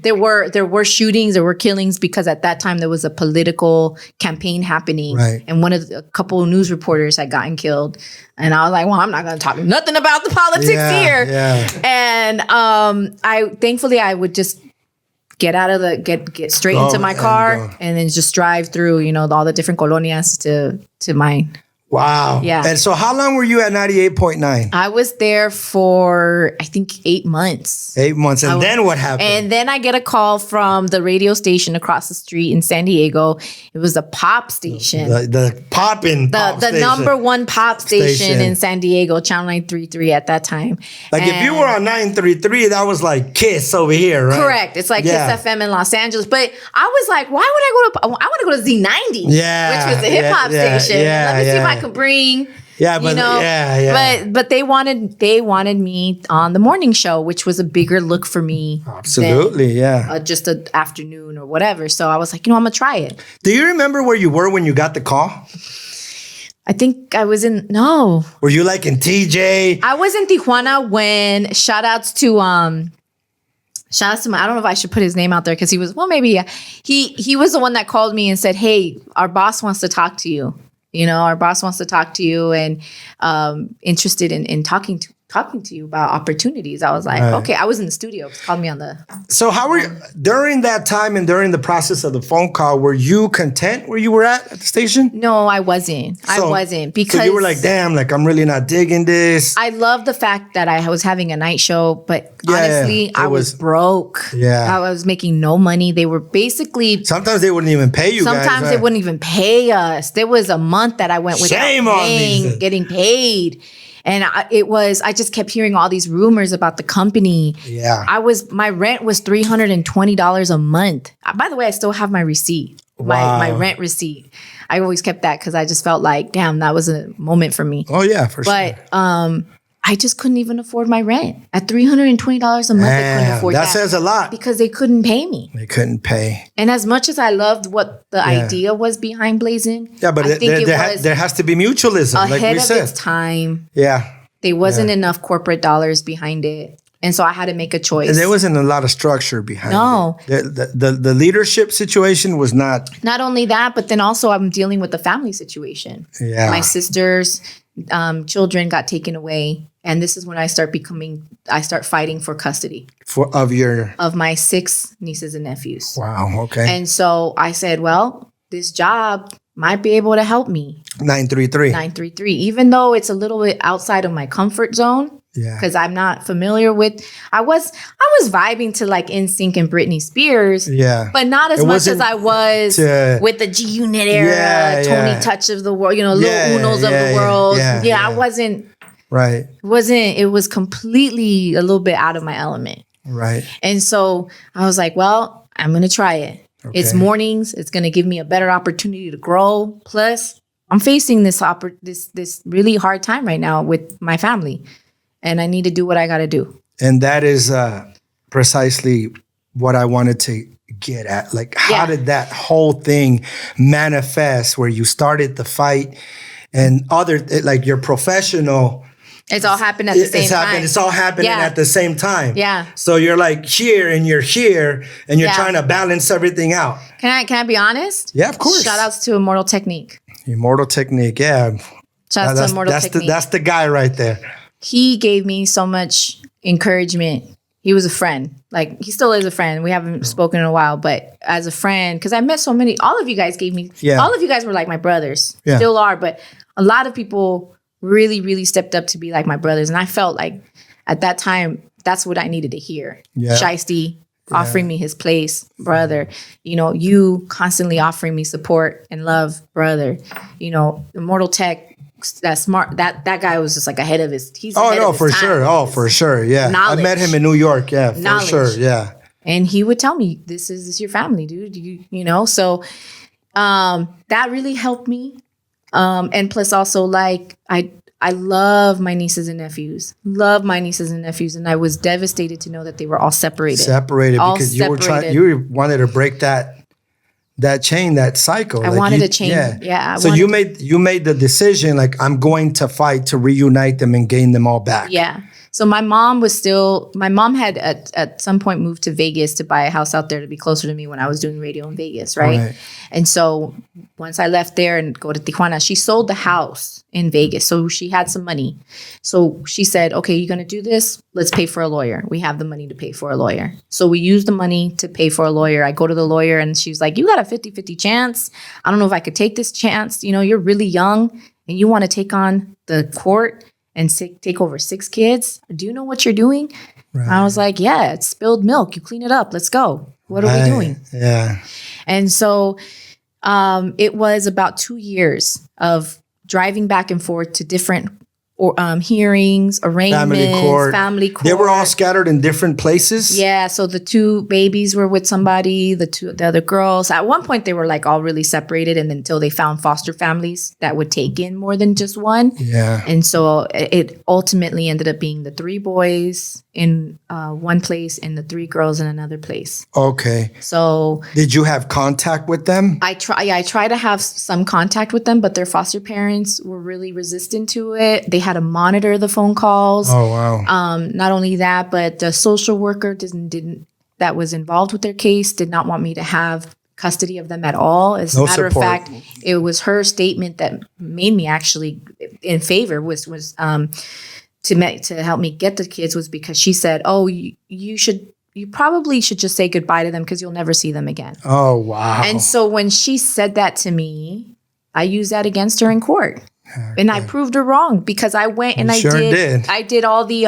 there were shootings, there were killings because at that time there was a political campaign happening,
right.
And a couple of news reporters had gotten killed. And I was like, well, I'm not going to talk nothing about the politics here.
Yeah.
And thankfully I would just get straight into my car and then just drive through, all the different colonias to mine.
Wow.
Yeah.
And so how long were you at 98.9?
I was there for, I think, 8 months.
8 months. And then what happened?
And then I get a call from the radio station across the street in San Diego. It was a pop station.
The poppin' pop
the
station.
number one pop station in San Diego, Channel 933 at that time.
If you were on 933, that was like Kiss over here, right?
Correct. It's like Kiss FM in Los Angeles. But I was like, why would I want to go to Z90, which was a hip hop station. Let me see if I could bring, but they wanted me on the morning show, which was a bigger look for me.
Absolutely,
than, just an afternoon or whatever. So I was like, I'm gonna try it.
Do you remember where you were when you got the call?
I think I was no.
Were you like in TJ?
I was in Tijuana when shout outs to I don't know if I should put his name out there because he was, he was the one that called me and said, hey, our boss wants to talk to you. Our boss wants to talk to you and interested in talking to you about opportunities. I was like, okay, I was in the studio. He called me on the.
So how were you, during that time and during the process of the phone call, were you content where you were at the station?
No, I wasn't. Because
so you were like, damn, I'm really not digging this.
I love the fact that I was having a night show, but honestly, I was broke.
Yeah.
I was making no money. They were basically.
Sometimes they wouldn't even pay you
Sometimes they wouldn't even pay us. There was a month that I went without getting paid. And I just kept hearing all these rumors about the company.
Yeah.
My rent was $320 a month. By the way, I still have my receipt, my rent receipt. I always kept that because I just felt like, damn, that was a moment for me.
Oh yeah, for sure.
But I just couldn't even afford my rent. At $320 a month, I couldn't afford that.
That says a lot.
Because they couldn't pay me.
They couldn't pay.
And as much as I loved what the idea was behind Blazing,
but
I think
there has to be mutualism, like we said.
Ahead of its time.
Yeah.
There wasn't enough corporate dollars behind it. And so I had to make a choice.
And there wasn't a lot of structure behind
No.
it. The leadership situation was not.
Not only that, but then also I'm dealing with the family situation.
Yeah.
My sister's children got taken away. And this is when I start fighting for custody of my 6 nieces and nephews.
Wow. Okay.
And so I said, well, this job might be able to help me. 933. Even though it's a little bit outside of my comfort zone.
Yeah.
Because I'm not familiar with. I was vibing to like NSYNC and Britney Spears.
Yeah.
But not as much as I was with the G Unit era, Tony Touch of the world, Lil Unos of the world. I wasn't.
Right.
It was completely a little bit out of my element.
Right.
And so I was like, well, I'm going to try it. Okay. It's mornings. It's going to give me a better opportunity to grow. Plus, I'm facing this really hard time right now with my family. And I need to do what I got to do.
And that is precisely what I wanted to get at. Like, how did that whole thing manifest where you started the fight and your professional...
It's all happened at the same time.
It's all happening at the same time.
Yeah.
So you're like here and you're here and you're trying to balance everything out.
Can I be honest?
Yeah, of course.
Shout outs to Immortal Technique.
Immortal Technique, yeah.
Shout outs to Immortal Technique.
That's the guy right there.
He gave me so much encouragement. He was a friend. Like, he still is a friend. We haven't spoken in a while, but as a friend, because I met so many, all of you guys all of you guys were like my brothers. Yeah. Still are, but a lot of people really, really stepped up to be like my brothers. And I felt like at that time, that's what I needed to hear. Yeah. Shiesty offering me his place, brother. You constantly offering me support and love, brother. Immortal Tech, that smart, that guy was just like ahead of his. He's ahead of his time.
Sure. Oh, for sure. Yeah. Knowledge. I met him in New York. Yeah, for sure. Yeah.
And he would tell me, this is your family, dude. So that really helped me. And plus also, like, I love my nieces and nephews. And I was devastated to know that they were all separated.
Because you wanted to break that chain, that cycle.
I wanted to change. Yeah.
So you made the decision, like, I'm going to fight to reunite them and gain them all back.
Yeah. So my mom had at some point moved to Vegas to buy a house out there to be closer to me when I was doing radio in Vegas, right? And so once I left there and go to Tijuana, she sold the house in Vegas. So she had some money. So she said, okay, you're going to do this? Let's pay for a lawyer. We have the money to pay for a lawyer. So we used the money to pay for a lawyer. I go to the lawyer and she's like, you got a 50-50 chance. I don't know if I could take this chance. You're really young and you want to take on the court and take over 6 kids. Do you know what you're doing? Right. I was like, yeah, it's spilled milk. You clean it up. Let's go. What are we doing? Yeah. And so it was about 2 years of driving back and forth to different hearings, arraignments, family court.
They were all scattered in different places?
Yeah. So the 2 babies were with somebody, the other girls. At one point, they were like all really separated, and until they found foster families that would take in more than just one. Yeah. And so it ultimately ended up being the 3 boys in one place and the 3 girls in another place.
Okay.
So
did you have contact with them?
I try to have some contact with them, but their foster parents were really resistant to it. They had to monitor the phone calls.
Oh, wow.
Not only that, but the social worker that was involved with their case did not want me to have custody of them at all. As a matter of fact, it was her statement that made me actually in favor was to help me get the kids, was because she said, oh, you probably should just say goodbye to them because you'll never see them again.
Oh, wow.
And so when she said that to me, I used that against her in court. Okay. And I proved her wrong because I went and I did all the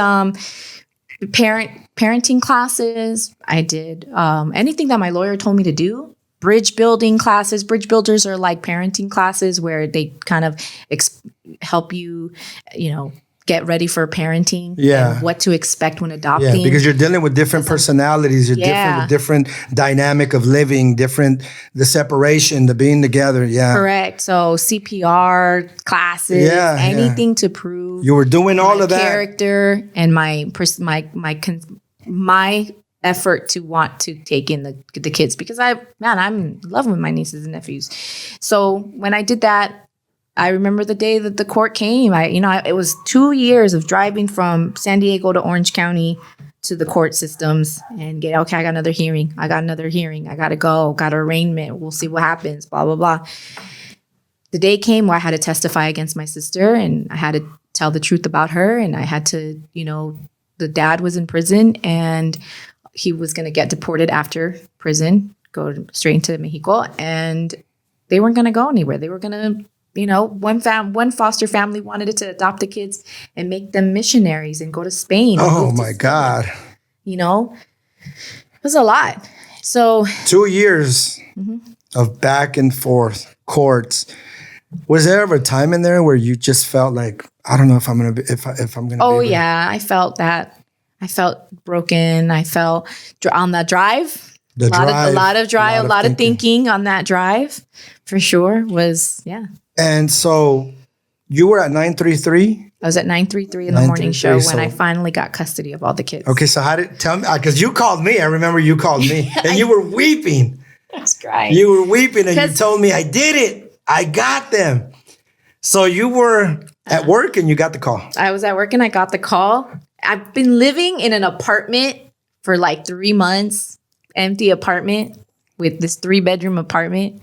parenting classes. I did anything that my lawyer told me to do. Bridge building classes. Bridge builders are like parenting classes where they kind of help you, get ready for parenting. Yeah. And what to expect when adopting.
Yeah, because you're dealing with different personalities. You're different dynamic of living, the separation, the being together. Yeah.
Correct. So CPR classes, anything to prove.
You were doing all of that.
Character and my effort to want to take in the kids, because I'm in love with my nieces and nephews. So when I did that, I remember the day that the court came. It was 2 years of driving from San Diego to Orange County to the court systems and get, okay, I got another hearing. I got to go, got an arraignment. We'll see what happens, blah, blah, blah. The day came where I had to testify against my sister and I had to tell the truth about her. And I had to, the dad was in prison and he was going to get deported after prison, go straight into Mexico. And they weren't going to go anywhere. They were going to, one foster family wanted to adopt the kids and make them missionaries and go to Spain.
Oh my God.
It was a lot. So
2 years of back and forth courts. Was there ever a time in there where you just felt like, I don't know if I'm going to be, if I'm going to
Oh,
be able
yeah. I felt that. I felt broken. I felt on that drive. A lot of thinking on that drive for sure was, yeah.
And so you were at 933?
I was at 933 in the morning show when I finally got custody of all the kids.
Okay, so tell me, because you called me. I remember you called me and you were weeping.
I was crying.
You were weeping and you told me, I did it. I got them. So you were at work and you got the call.
I was at work and I got the call. I've been living in an apartment for like 3 months, empty apartment with this 3-bedroom apartment.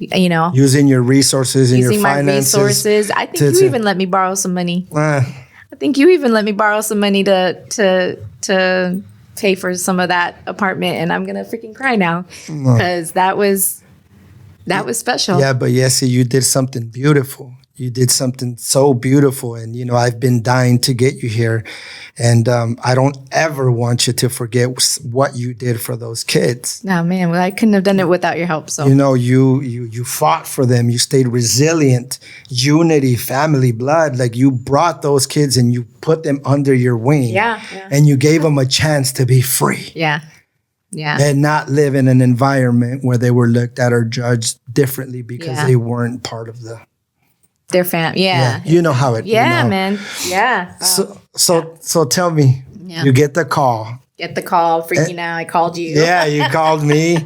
Using your resources and your finances.
My resources. I think you even let me borrow some money. I think you even let me borrow some money to pay for some of that apartment. And I'm going to freaking cry now because that was special.
Yeah, but Yesi, you did something beautiful. You did something so beautiful. And, I've been dying to get you here. And I don't ever want you to forget what you did for those kids.
No, man, I couldn't have done it without your help. So,
you fought for them. You stayed resilient, unity, family, blood. Like you brought those kids and you put them under your wing.
Yeah.
And you gave them a chance to be free.
Yeah. Yeah.
And not live in an environment where they were looked at or judged differently because they weren't part of
their family. Yeah.
You know how it.
Yeah, man. Yeah.
So tell me, you get the call.
Freaking out. I called you.
Yeah, you called me.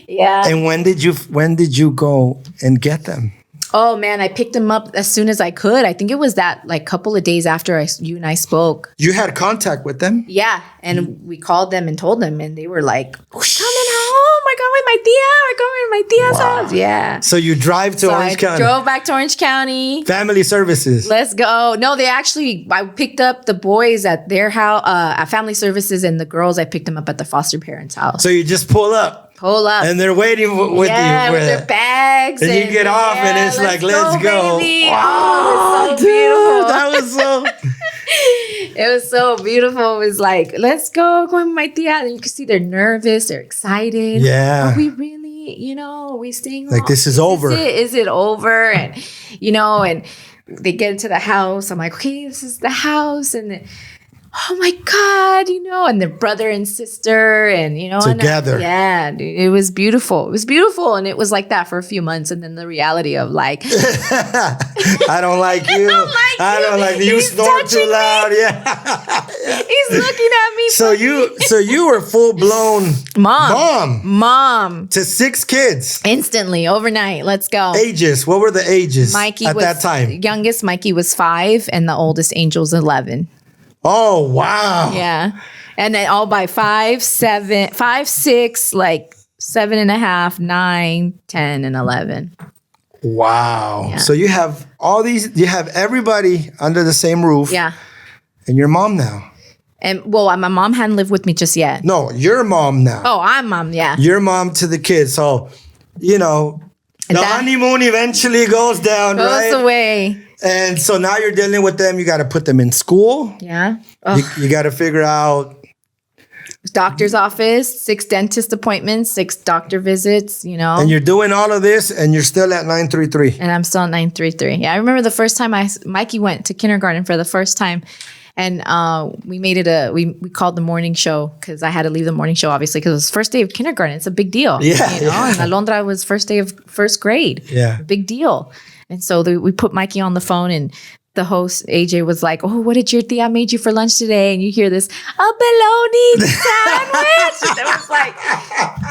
Yeah.
And when did you go and get them?
Oh man, I picked them up as soon as I could. I think it was that like couple of days after you and I spoke.
You had contact with them?
Yeah, and we called them and told them, and they were like, "We're coming home. We're going with my tia. We're going with my tia's house." Yeah.
So you drive to Orange County.
I drove back to Orange County.
Family services.
Let's go. No, I picked up the boys at their house, at family services, and the girls, I picked them up at the foster parents' house.
So you just pull up.
And
they're waiting with you.
With their bags.
And you get off and it's like, let's go.
Baby.
Wow,
Oh, it was so beautiful.
That was so...
It was so beautiful. It was like, let's go. Going with my tia. And you can see they're nervous. They're excited.
Yeah.
Are we really, are we staying
like, this is over.
Is it over? And, and they get into the house. I'm like, okay, this is the house. And oh my God, and their brother and sister and,
together.
It was beautiful. It was beautiful. And it was like that for a few months. And then the reality of like,
I don't like you. I don't like you. You snore too loud. Yeah.
He's looking at me.
So you were full blown
mom
to 6 kids
instantly overnight. Let's go.
Ages. What were the ages
Mikey
at that time?
Youngest Mikey was 5 and the oldest Angel's 11.
Oh, wow.
Yeah. And then all by 5, 6, like 7.5, 9, 10, and 11.
Wow.
Yeah.
So you have you have everybody under the same roof.
Yeah.
And your mom now.
And my mom hadn't lived with me just yet.
No, your mom now.
Oh, I'm mom, yeah.
Your mom to the kids. So, the honeymoon eventually goes down, right?
Goes away.
And so now you're dealing with them. You got to put them in school.
Yeah.
You got to figure out.
Doctor's office, 6 dentist appointments, 6 doctor visits,
And you're doing all of this and you're still at 933.
And I'm still at 933. Yeah, I remember the first time Mikey went to kindergarten for the first time. And we made it we called the morning show because I had to leave the morning show, obviously, because it was first day of kindergarten. It's a big deal.
Yeah.
And Alondra was first day of first grade.
Yeah.
Big deal. And so we put Mikey on the phone and the host AJ was like, "Oh, what did your tia made you for lunch today?" And you hear this, a bologna sandwich. And it was like,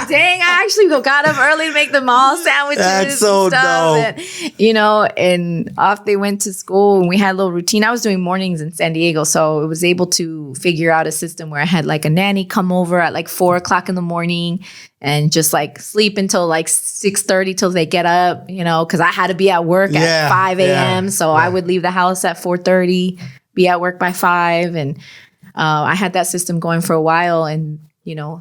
dang, I actually got up early to make them all sandwiches.
That's so
and stuff.
dope.
And, and off they went to school, and we had a little routine. I was doing mornings in San Diego, so it was able to figure out a system where I had like a nanny come over at like 4 o'clock in the morning and just like sleep until like 6:30 till they get up, because I had to be at work at 5 a.m. So I would leave the house at 4:30, be at work by 5. And I had that system going for a while. And, I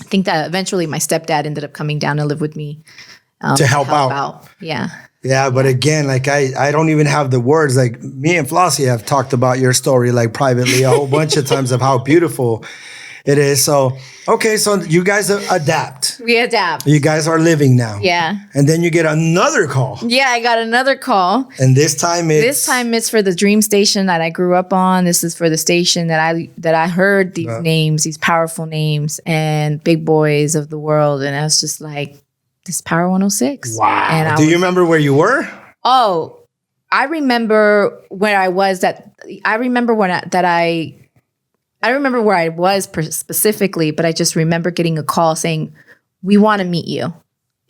think that eventually my stepdad ended up coming down to live with me
to help out.
Yeah.
Yeah, but again, like I don't even have the words. Like me and Flossie have talked about your story like privately a whole bunch of times of how beautiful it is. So, okay, so you guys adapt.
We adapt.
You guys are living now.
Yeah.
And then you get another call.
Yeah, I got another call.
And this time
it's for the dream station that I grew up on. This is for the station that I heard these names, these powerful names and big boys of the world. And I was just like, this is Power 106.
Wow.
And
Do you remember where you were?
Oh, I remember where I was I remember where I was specifically, but I just remember getting a call saying, "We want to meet you."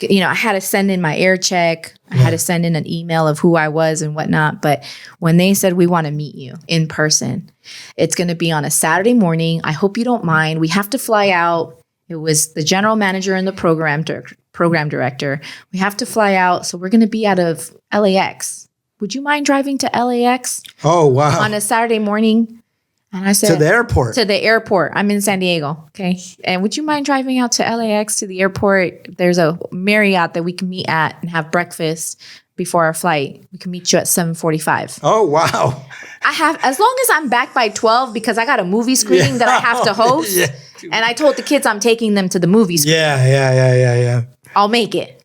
I had to send in my air check. I had to send in an email of who I was and whatnot. But when they said, "We want to meet you in person, it's going to be on a Saturday morning. I hope you don't mind. We have to fly out." It was the general manager and the program director. "We have to fly out. So we're going to be out of LAX. Would you mind driving to LAX?"
Oh, wow.
On a Saturday morning. And I said,
to the airport.
To the airport. I'm in San Diego. Okay. And would you mind driving out to LAX to the airport? There's a Marriott that we can meet at and have breakfast before our flight. We can meet you at 7:45.
Oh, wow.
As long as I'm back by 12, because I got a movie screening that I have to host.
Yeah.
And I told the kids I'm taking them to the movie screening.
Yeah.
I'll make it.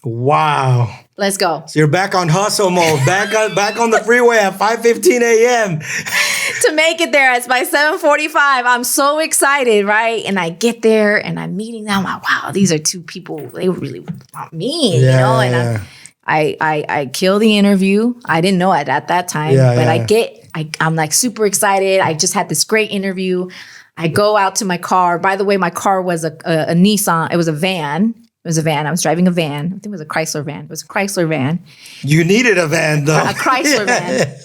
Wow.
Let's go.
So you're back on hustle mode, back on the freeway at 5:15 a.m.
to make it there. It's by 7:45. I'm so excited, right? And I get there and I'm meeting them. I'm like, wow, these are two people. They really want me, And I kill the interview. I didn't know it at that time, but I'm like super excited. I just had this great interview. I go out to my car. By the way, my car was a Nissan. It was a van. I was driving a van. I think it was a Chrysler van. It was a Chrysler van.
You needed a van, though.
A Chrysler van.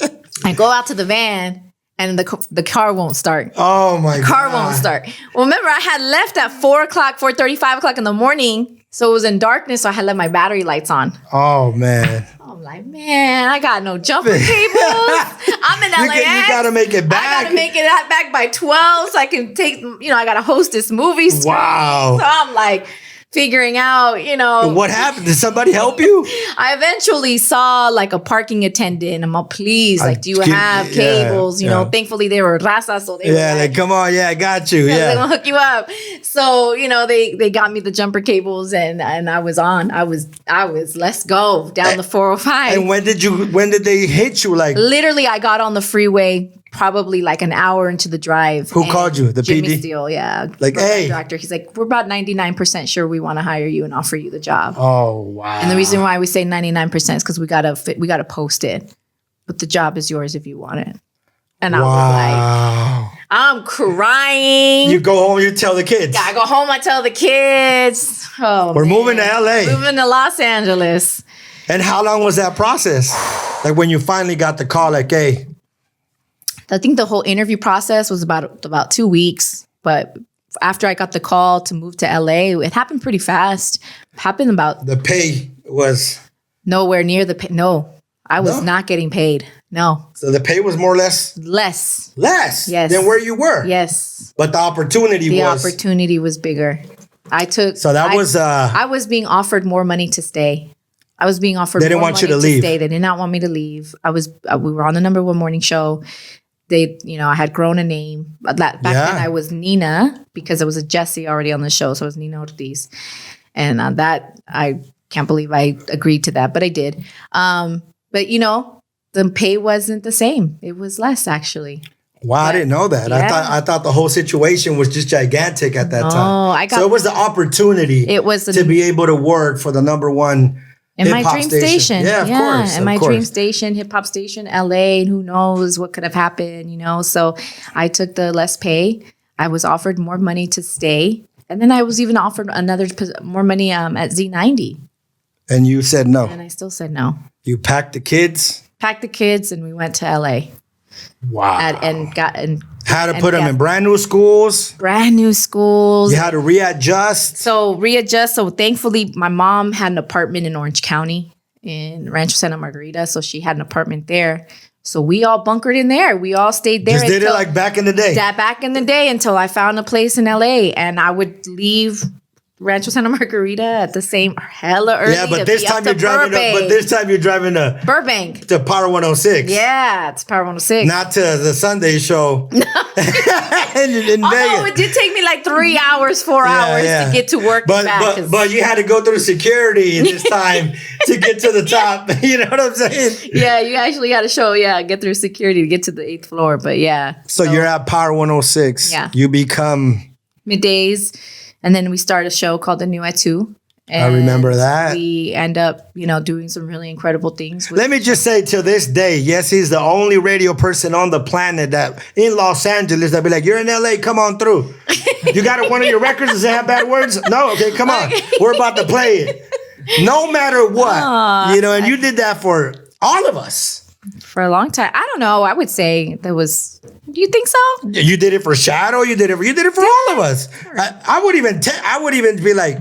I go out to the van, and the car won't start.
Oh, my God.
The car won't start. Well, remember, I had left at 4 o'clock, 4:30, 5 o'clock in the morning. So it was in darkness, so I had left my battery lights on.
Oh, man.
I'm like, man, I got no jumper cables. I'm in LAX.
You got to make it back.
I got to make it back by 12 so I can take, I got to host this movie screen.
Wow.
So I'm like figuring out,
What happened? Did somebody help you?
I eventually saw like a parking attendant. I'm like, please, do you have cables? Thankfully they were raza, so they were
like, come on, I got you.
They're gonna hook you up. So, they got me the jumper cables and I was on. I was let's go down the 405.
And when did they hit you? Like
literally I got on the freeway probably like an hour into the drive.
Who called you? The
Jimmy
PD?
Steele, yeah.
Like, hey.
Director. He's like, we're about 99% sure we want to hire you and offer you the job.
Oh, wow.
And the reason why we say 99% is because we gotta post it. But the job is yours if you want it. And I was like, I'm crying.
You go home, you tell the kids.
Yeah, I go home, I tell the kids. Oh,
we're moving to LA.
Moving to Los Angeles.
And how long was that process? Like when you finally got the call, like, hey.
I think the whole interview process was about 2 weeks. But after I got the call to move to LA, it happened pretty fast. Happened about...
The pay was...
Nowhere near the pay. No, I was not getting paid. No.
So the pay was more or less...
Less.
Yes. Than where you were.
Yes.
But the opportunity was
bigger. I was being offered more money to stay. I was being offered. They didn't want you to leave. Stay. They did not want me to leave. We were on the #1 morning show. I had grown a name. Back then I was Nina because it was a Yesi already on the show. So it was Nina Ortiz. And that, I can't believe I agreed to that, but I did. But the pay wasn't the same. It was less actually.
Wow, I didn't know that. Yeah. I thought the whole situation was just gigantic at that time. So it was the opportunity to be able to work for the #1
And my
Hip-hop
dream station.
Yeah, of course.
And my dream station, hip hop station, LA, and who knows what could have happened, So I took the less pay. I was offered more money to stay. And then I was even offered more money at Z90.
And you said no.
And I still said no.
You packed the kids?
Packed the kids and we went to LA.
Wow. Had to put them in brand new schools.
Brand new schools.
You had to readjust.
So thankfully, my mom had an apartment in Orange County in Rancho Santa Margarita. So she had an apartment there. So we all bunkered in there. We all stayed there.
Just did it like back in the day.
Back in the day until I found a place in LA. And I would leave Rancho Santa Margarita at the same hella early.
Yeah, but this time you're driving to
Burbank.
To Power 106.
Yeah, it's Power 106.
Not to the Sunday show. in Vegas.
No, it did take me like 3 hours, 4 hours to get to work.
But you had to go through security this time to get to the top. You know what I'm saying?
Yeah, you actually got to get through security to get to the 8th floor. But yeah.
So you're at Power 106.
Yeah.
You become
middays. And then we start a show called The New at 2.
I remember that.
We end up, doing some really incredible things.
Let me just say, to this day, he's the only radio person on the planet that in Los Angeles that be like, you're in LA, come on through. You got one of your records? Does it have bad words? No? Okay, come on. We're about to play it. No matter what. And you did that for all of us.
For a long time. I don't know. I would say do you think so?
You did it for Shadow. You did it for all of us. I would even be like,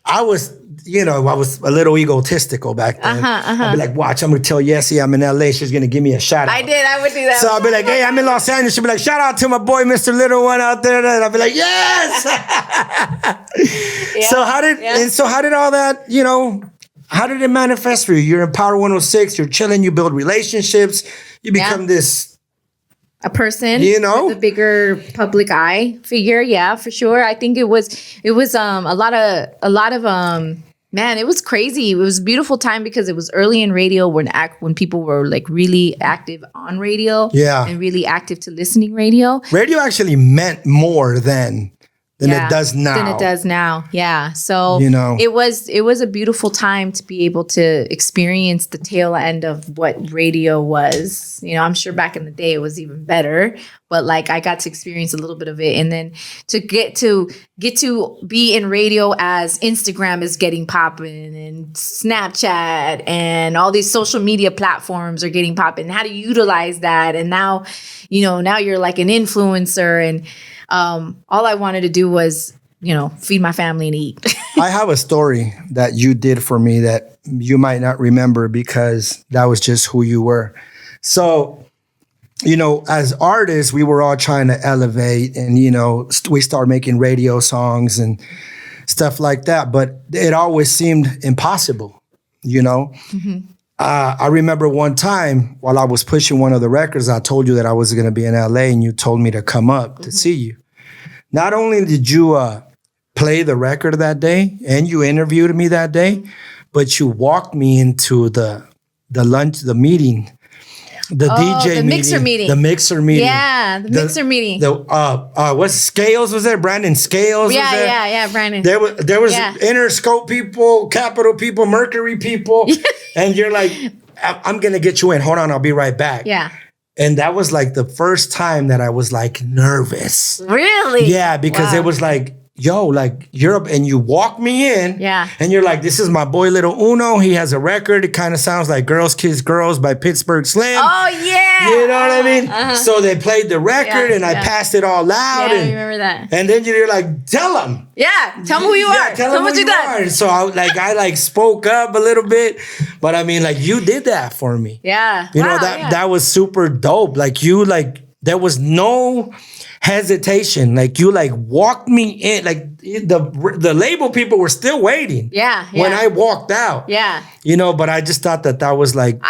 I was a little egotistical back then. I'd be like, watch, I'm going to tell Yesi I'm in LA. She's going to give me a shout out.
I would do that.
So I'll be like, hey, I'm in Los Angeles. She'll be like, shout out to my boy, Mr. Little One out there. And I'll be like, yes. So how did all that, how did it manifest for you? You're in Power 106. You're chilling. You build relationships. You become
a person, with a bigger public eye figure. Yeah, for sure. I think it was a lot of man, it was crazy. It was a beautiful time because it was early in radio when people were like really active on radio.
Yeah.
And really active to listening radio.
Radio actually meant more than it does now.
Yeah. So it was a beautiful time to be able to experience the tail end of what radio was. I'm sure back in the day it was even better, but like I got to experience a little bit of it, and then to get to be in radio as Instagram is getting popping and Snapchat and all these social media platforms are getting popping. How to utilize that, and now you're like an influencer, and all I wanted to do was, feed my family and eat.
I have a story that you did for me that you might not remember because that was just who you were. So, as artists, we were all trying to elevate and, we started making radio songs and stuff like that. But it always seemed impossible, Mm-hmm. I remember one time while I was pushing one of the records, I told you that I was going to be in LA and you told me to come up to see you. Not only did you play the record that day and you interviewed me that day, but you walked me into the meeting, the mixer meeting.
Yeah, the mixer meeting.
What Scales was there? Brandon Scales was there?
Yeah, Brandon.
There was Interscope people, Capital people, Mercury people. And you're like, I'm going to get you in. Hold on, I'll be right back.
Yeah.
And that was like the first time that I was like nervous.
Really?
Yeah, because it was like, yo, like Europe, and you walk me in.
Yeah.
And you're like, this is my boy Little Uno. He has a record. It kind of sounds like Girls Kiss Girls by Pittsburgh Slim.
Oh, yeah.
You know what I mean? So they played the record and I passed it all out.
Yeah, I remember that.
And then you're like, tell them.
Yeah, tell them who you are. Tell them what you done.
So I spoke up a little bit, but I mean, like you did that for me.
Yeah.
That was super dope. Like there was no hesitation. Like you walked me in. Like the label people were still waiting.
Yeah.
When I walked out.
Yeah.
But I just thought that was like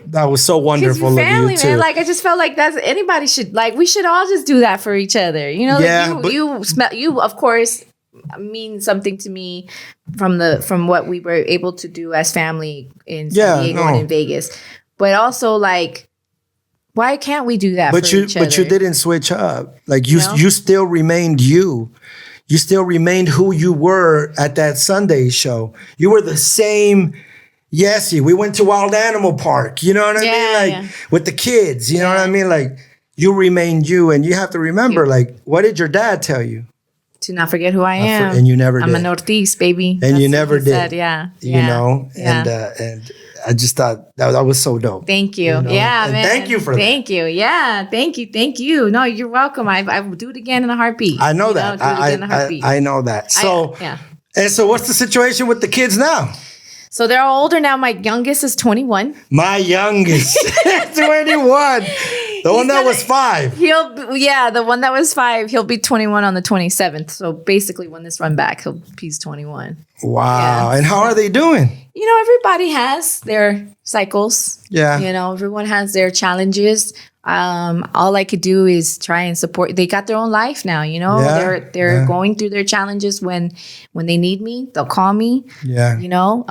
that was so wonderful
of family,
you too.
Man. Like I just felt like anybody should we should all just do that for each other. You of course mean something to me from what we were able to do as family in San Diego and in Vegas. But also like, why can't we do that for each other?
But you didn't switch up. Like you still remained you. You still remained who you were at that Sunday show. You were the same Yesi, we went to Wild Animal Park. You know what I mean? Like with the kids. You know what I mean? Like you remained you, and you have to remember. Like, what did your dad tell you?
To not forget who I am.
And you never
I'm
did.
an Ortiz, baby.
And
That's
you
what
never
he
did.
said, yeah.
You know, and I just thought that was so dope.
Thank you.
know?
Yeah,
And
man.
thank you for that.
Thank you. Yeah. Thank you. Thank you. No, you're welcome. I will do it again in a heartbeat.
I know that.
Do it again in a heartbeat.
I know that. So,
yeah.
And so what's the situation with the kids now?
So they're all older now. My youngest is 21.
My youngest, 21. The one that was 5.
The one that was 5. He'll be 21 on the 27th. So basically, when this run back, he's 21.
Wow.
Yeah.
And how are they doing?
You know, everybody has their cycles.
Yeah.
You know, everyone has their challenges. All I could do is try and support. They got their own life now. You know, they're going through their challenges. When they need me, they'll call me.
Yeah.
You know,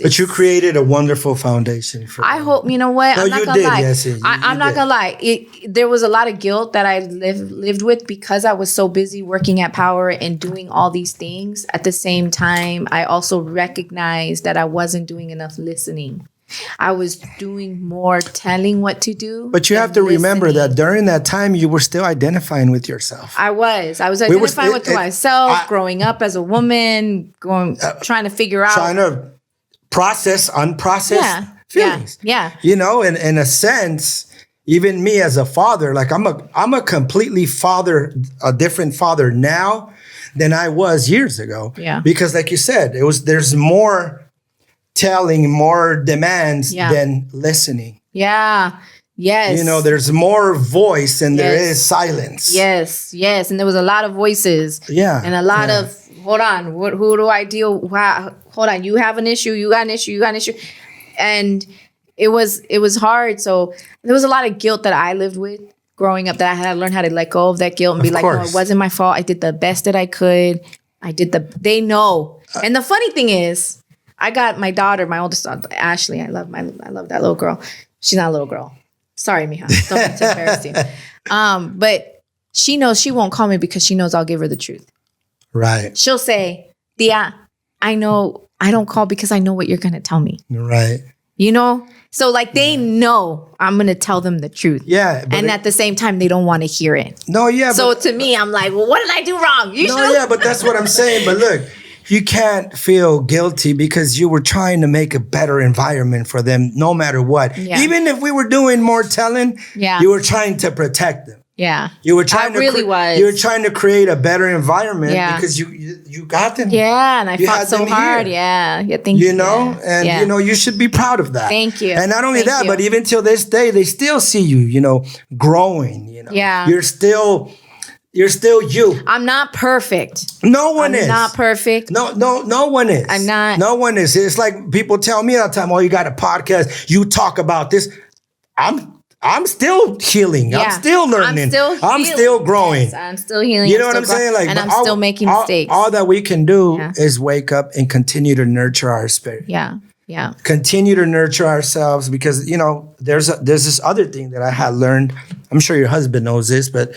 But you created a wonderful foundation for
I
them.
hope, you know what?
No,
I'm not
you
gonna
did,
lie.
Yesi.
I'm not gonna lie. There was a lot of guilt that I lived with because I was so busy working at Power and doing all these things. At the same time, I also recognized that I wasn't doing enough listening. I was doing more telling what to do.
But you have to remember that during that time, you were still identifying with yourself.
I was identifying with myself, growing up as a woman, trying to figure out.
Trying to process unprocessed feelings.
Yeah.
You know, in a sense, even me as a father, like I'm a completely a different father now than I was years ago.
Yeah.
Because like you said, there's more telling, more demands than listening.
Yeah. Yes.
You know, there's more voice and there is silence.
Yes. And there was a lot of voices.
Yeah.
And a lot of, hold on, who do I deal? Hold on, you have an issue, you got an issue. And it was hard. So there was a lot of guilt that I lived with growing up that I had to learn how to let go of that guilt and be like, no, it wasn't my fault. I did the best that I could. They know. And the funny thing is, I got my daughter, my oldest daughter, Ashley. I love that little girl. She's not a little girl. Sorry, mija. Don't be too embarrassing. But she knows she won't call me because she knows I'll give her the truth.
Right.
She'll say, Tia, I know I don't call because I know what you're going to tell me.
Right.
You know? So like they know I'm going to tell them the truth.
Yeah.
And at the same time, they don't want to hear it.
No, yeah.
So to me, I'm like, well, what did I do wrong?
But that's what I'm saying. But look, you can't feel guilty because you were trying to make a better environment for them no matter what. Yeah. Even if we were doing more telling, you were trying to protect them.
Yeah.
You were trying
You
were trying to create a better environment because you got them.
Yeah, and I fought so hard. Here. Yeah, thank you.
You know, and you know, you should be proud of that.
Thank you.
And not only that, but even till this day, they still see you, you know, growing, you know.
Yeah.
You're still you.
I'm not perfect.
No one is.
Not perfect.
No one is.
I'm not.
No one is. It's like people tell me all the time, oh, you got a podcast, you talk about this. I'm still healing. Yeah. I'm still learning. I'm still growing.
Yes, I'm still healing.
You know what I'm saying? Like,
and I'm still making mistakes.
All that we can do is wake up and continue to nurture our spirit.
Yeah.
Continue to nurture ourselves because, you know, there's this other thing that I had learned. I'm sure your husband knows this, but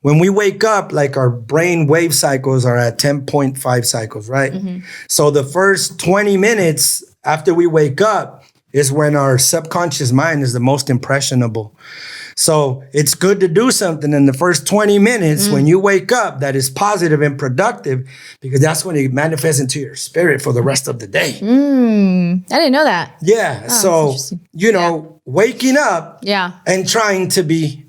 when we wake up, like our brain wave cycles are at 10.5 cycles, right? Mm-hmm. So the first 20 minutes after we wake up is when our subconscious mind is the most impressionable. So it's good to do something in the first 20 minutes when you wake up that is positive and productive, because that's when it manifests into your spirit for the rest of the day.
I didn't know that.
Yeah. So, you know, waking up and trying to be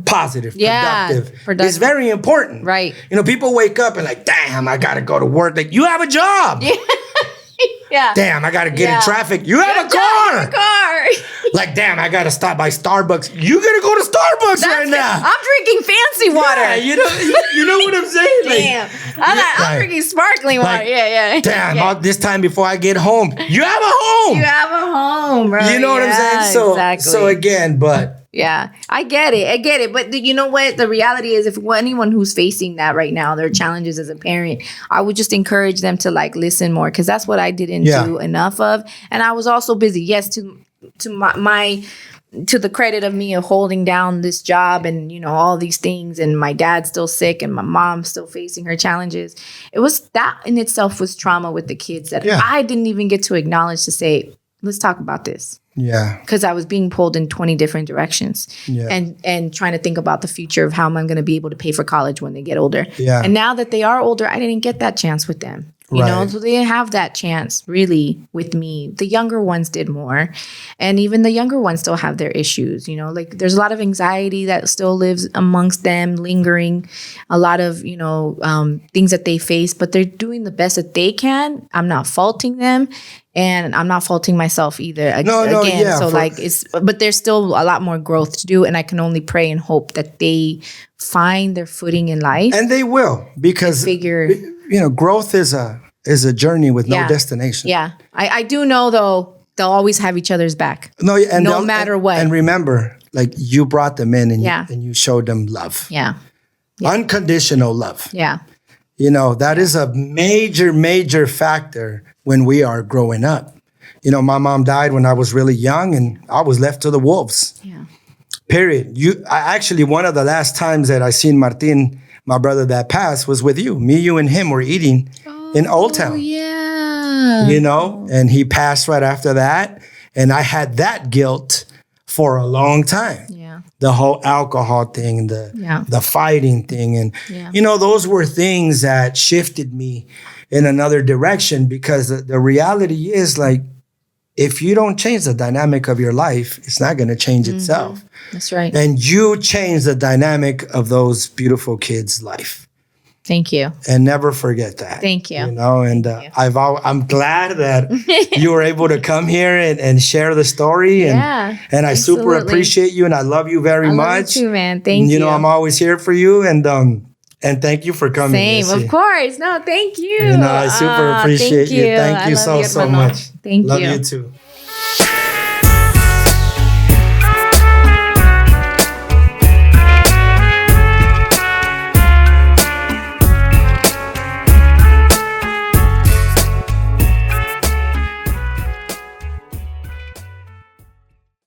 positive, productive is very important.
Right.
You know, people wake up and like, damn, I got to go to work. Like, you have a job.
Yeah.
Damn, I got to get in traffic. You have a car. Like, damn, I got to stop by Starbucks. You got to go to Starbucks right now.
I'm drinking fancy water.
Yeah, you know what I'm saying? Like,
damn. I'm drinking sparkling water. Yeah.
Damn, this time before I get home. You have a home.
You have a home, bro.
You know what I'm saying? So,
exactly.
So again, but.
Yeah, I get it. But you know what? The reality is, if anyone who's facing that right now, their challenges as a parent, I would just encourage them to like listen more, because that's what I didn't do enough of. And I was also busy. Yes, to the credit of me of holding down this job and, all these things, and my dad's still sick and my mom's still facing her challenges. It was that in itself was trauma with the kids that I didn't even get to acknowledge to say, let's talk about this.
Yeah.
Because I was being pulled in 20 different directions and trying to think about the future of how am I going to be able to pay for college when they get older.
Yeah.
And now that they are older, I didn't get that chance with them. You know, so they didn't have that chance really with me. The younger ones did more. And even the younger ones still have their issues, like there's a lot of anxiety that still lives amongst them, lingering, a lot of, things that they face, but they're doing the best that they can. I'm not faulting them. And I'm not faulting myself either. But there's still a lot more growth to do. And I can only pray and hope that they find their footing in life.
And they will, because growth is a journey with no destination.
Yeah. I do know though, they'll always have each other's back. No matter what.
And remember, like you brought them in and you showed them love.
Yeah.
Unconditional love.
Yeah.
That is a major, major factor when we are growing up. My mom died when I was really young and I was left to the wolves.
Yeah.
Period. Actually, one of the last times that I seen Martin, my brother that passed, was with you. Me, you, and him were eating in Old Town.
Oh, yeah.
And he passed right after that. And I had that guilt for a long time.
Yeah.
The whole alcohol thing, the fighting thing. And, those were things that shifted me in another direction, because the reality is, like, if you don't change the dynamic of your life, it's not going to change itself.
That's right.
And you change the dynamic of those beautiful kids' life.
Thank you.
And never forget that.
Thank you.
I'm glad that you were able to come here and share the story. And I super appreciate you, and I love you very much.
I love you too, man. Thank you.
I'm always here for you, and thank you for coming.
Same,
Yesi.
of course. No, thank you.
I super appreciate you. Thank you so much.
Thank you.
Love you too.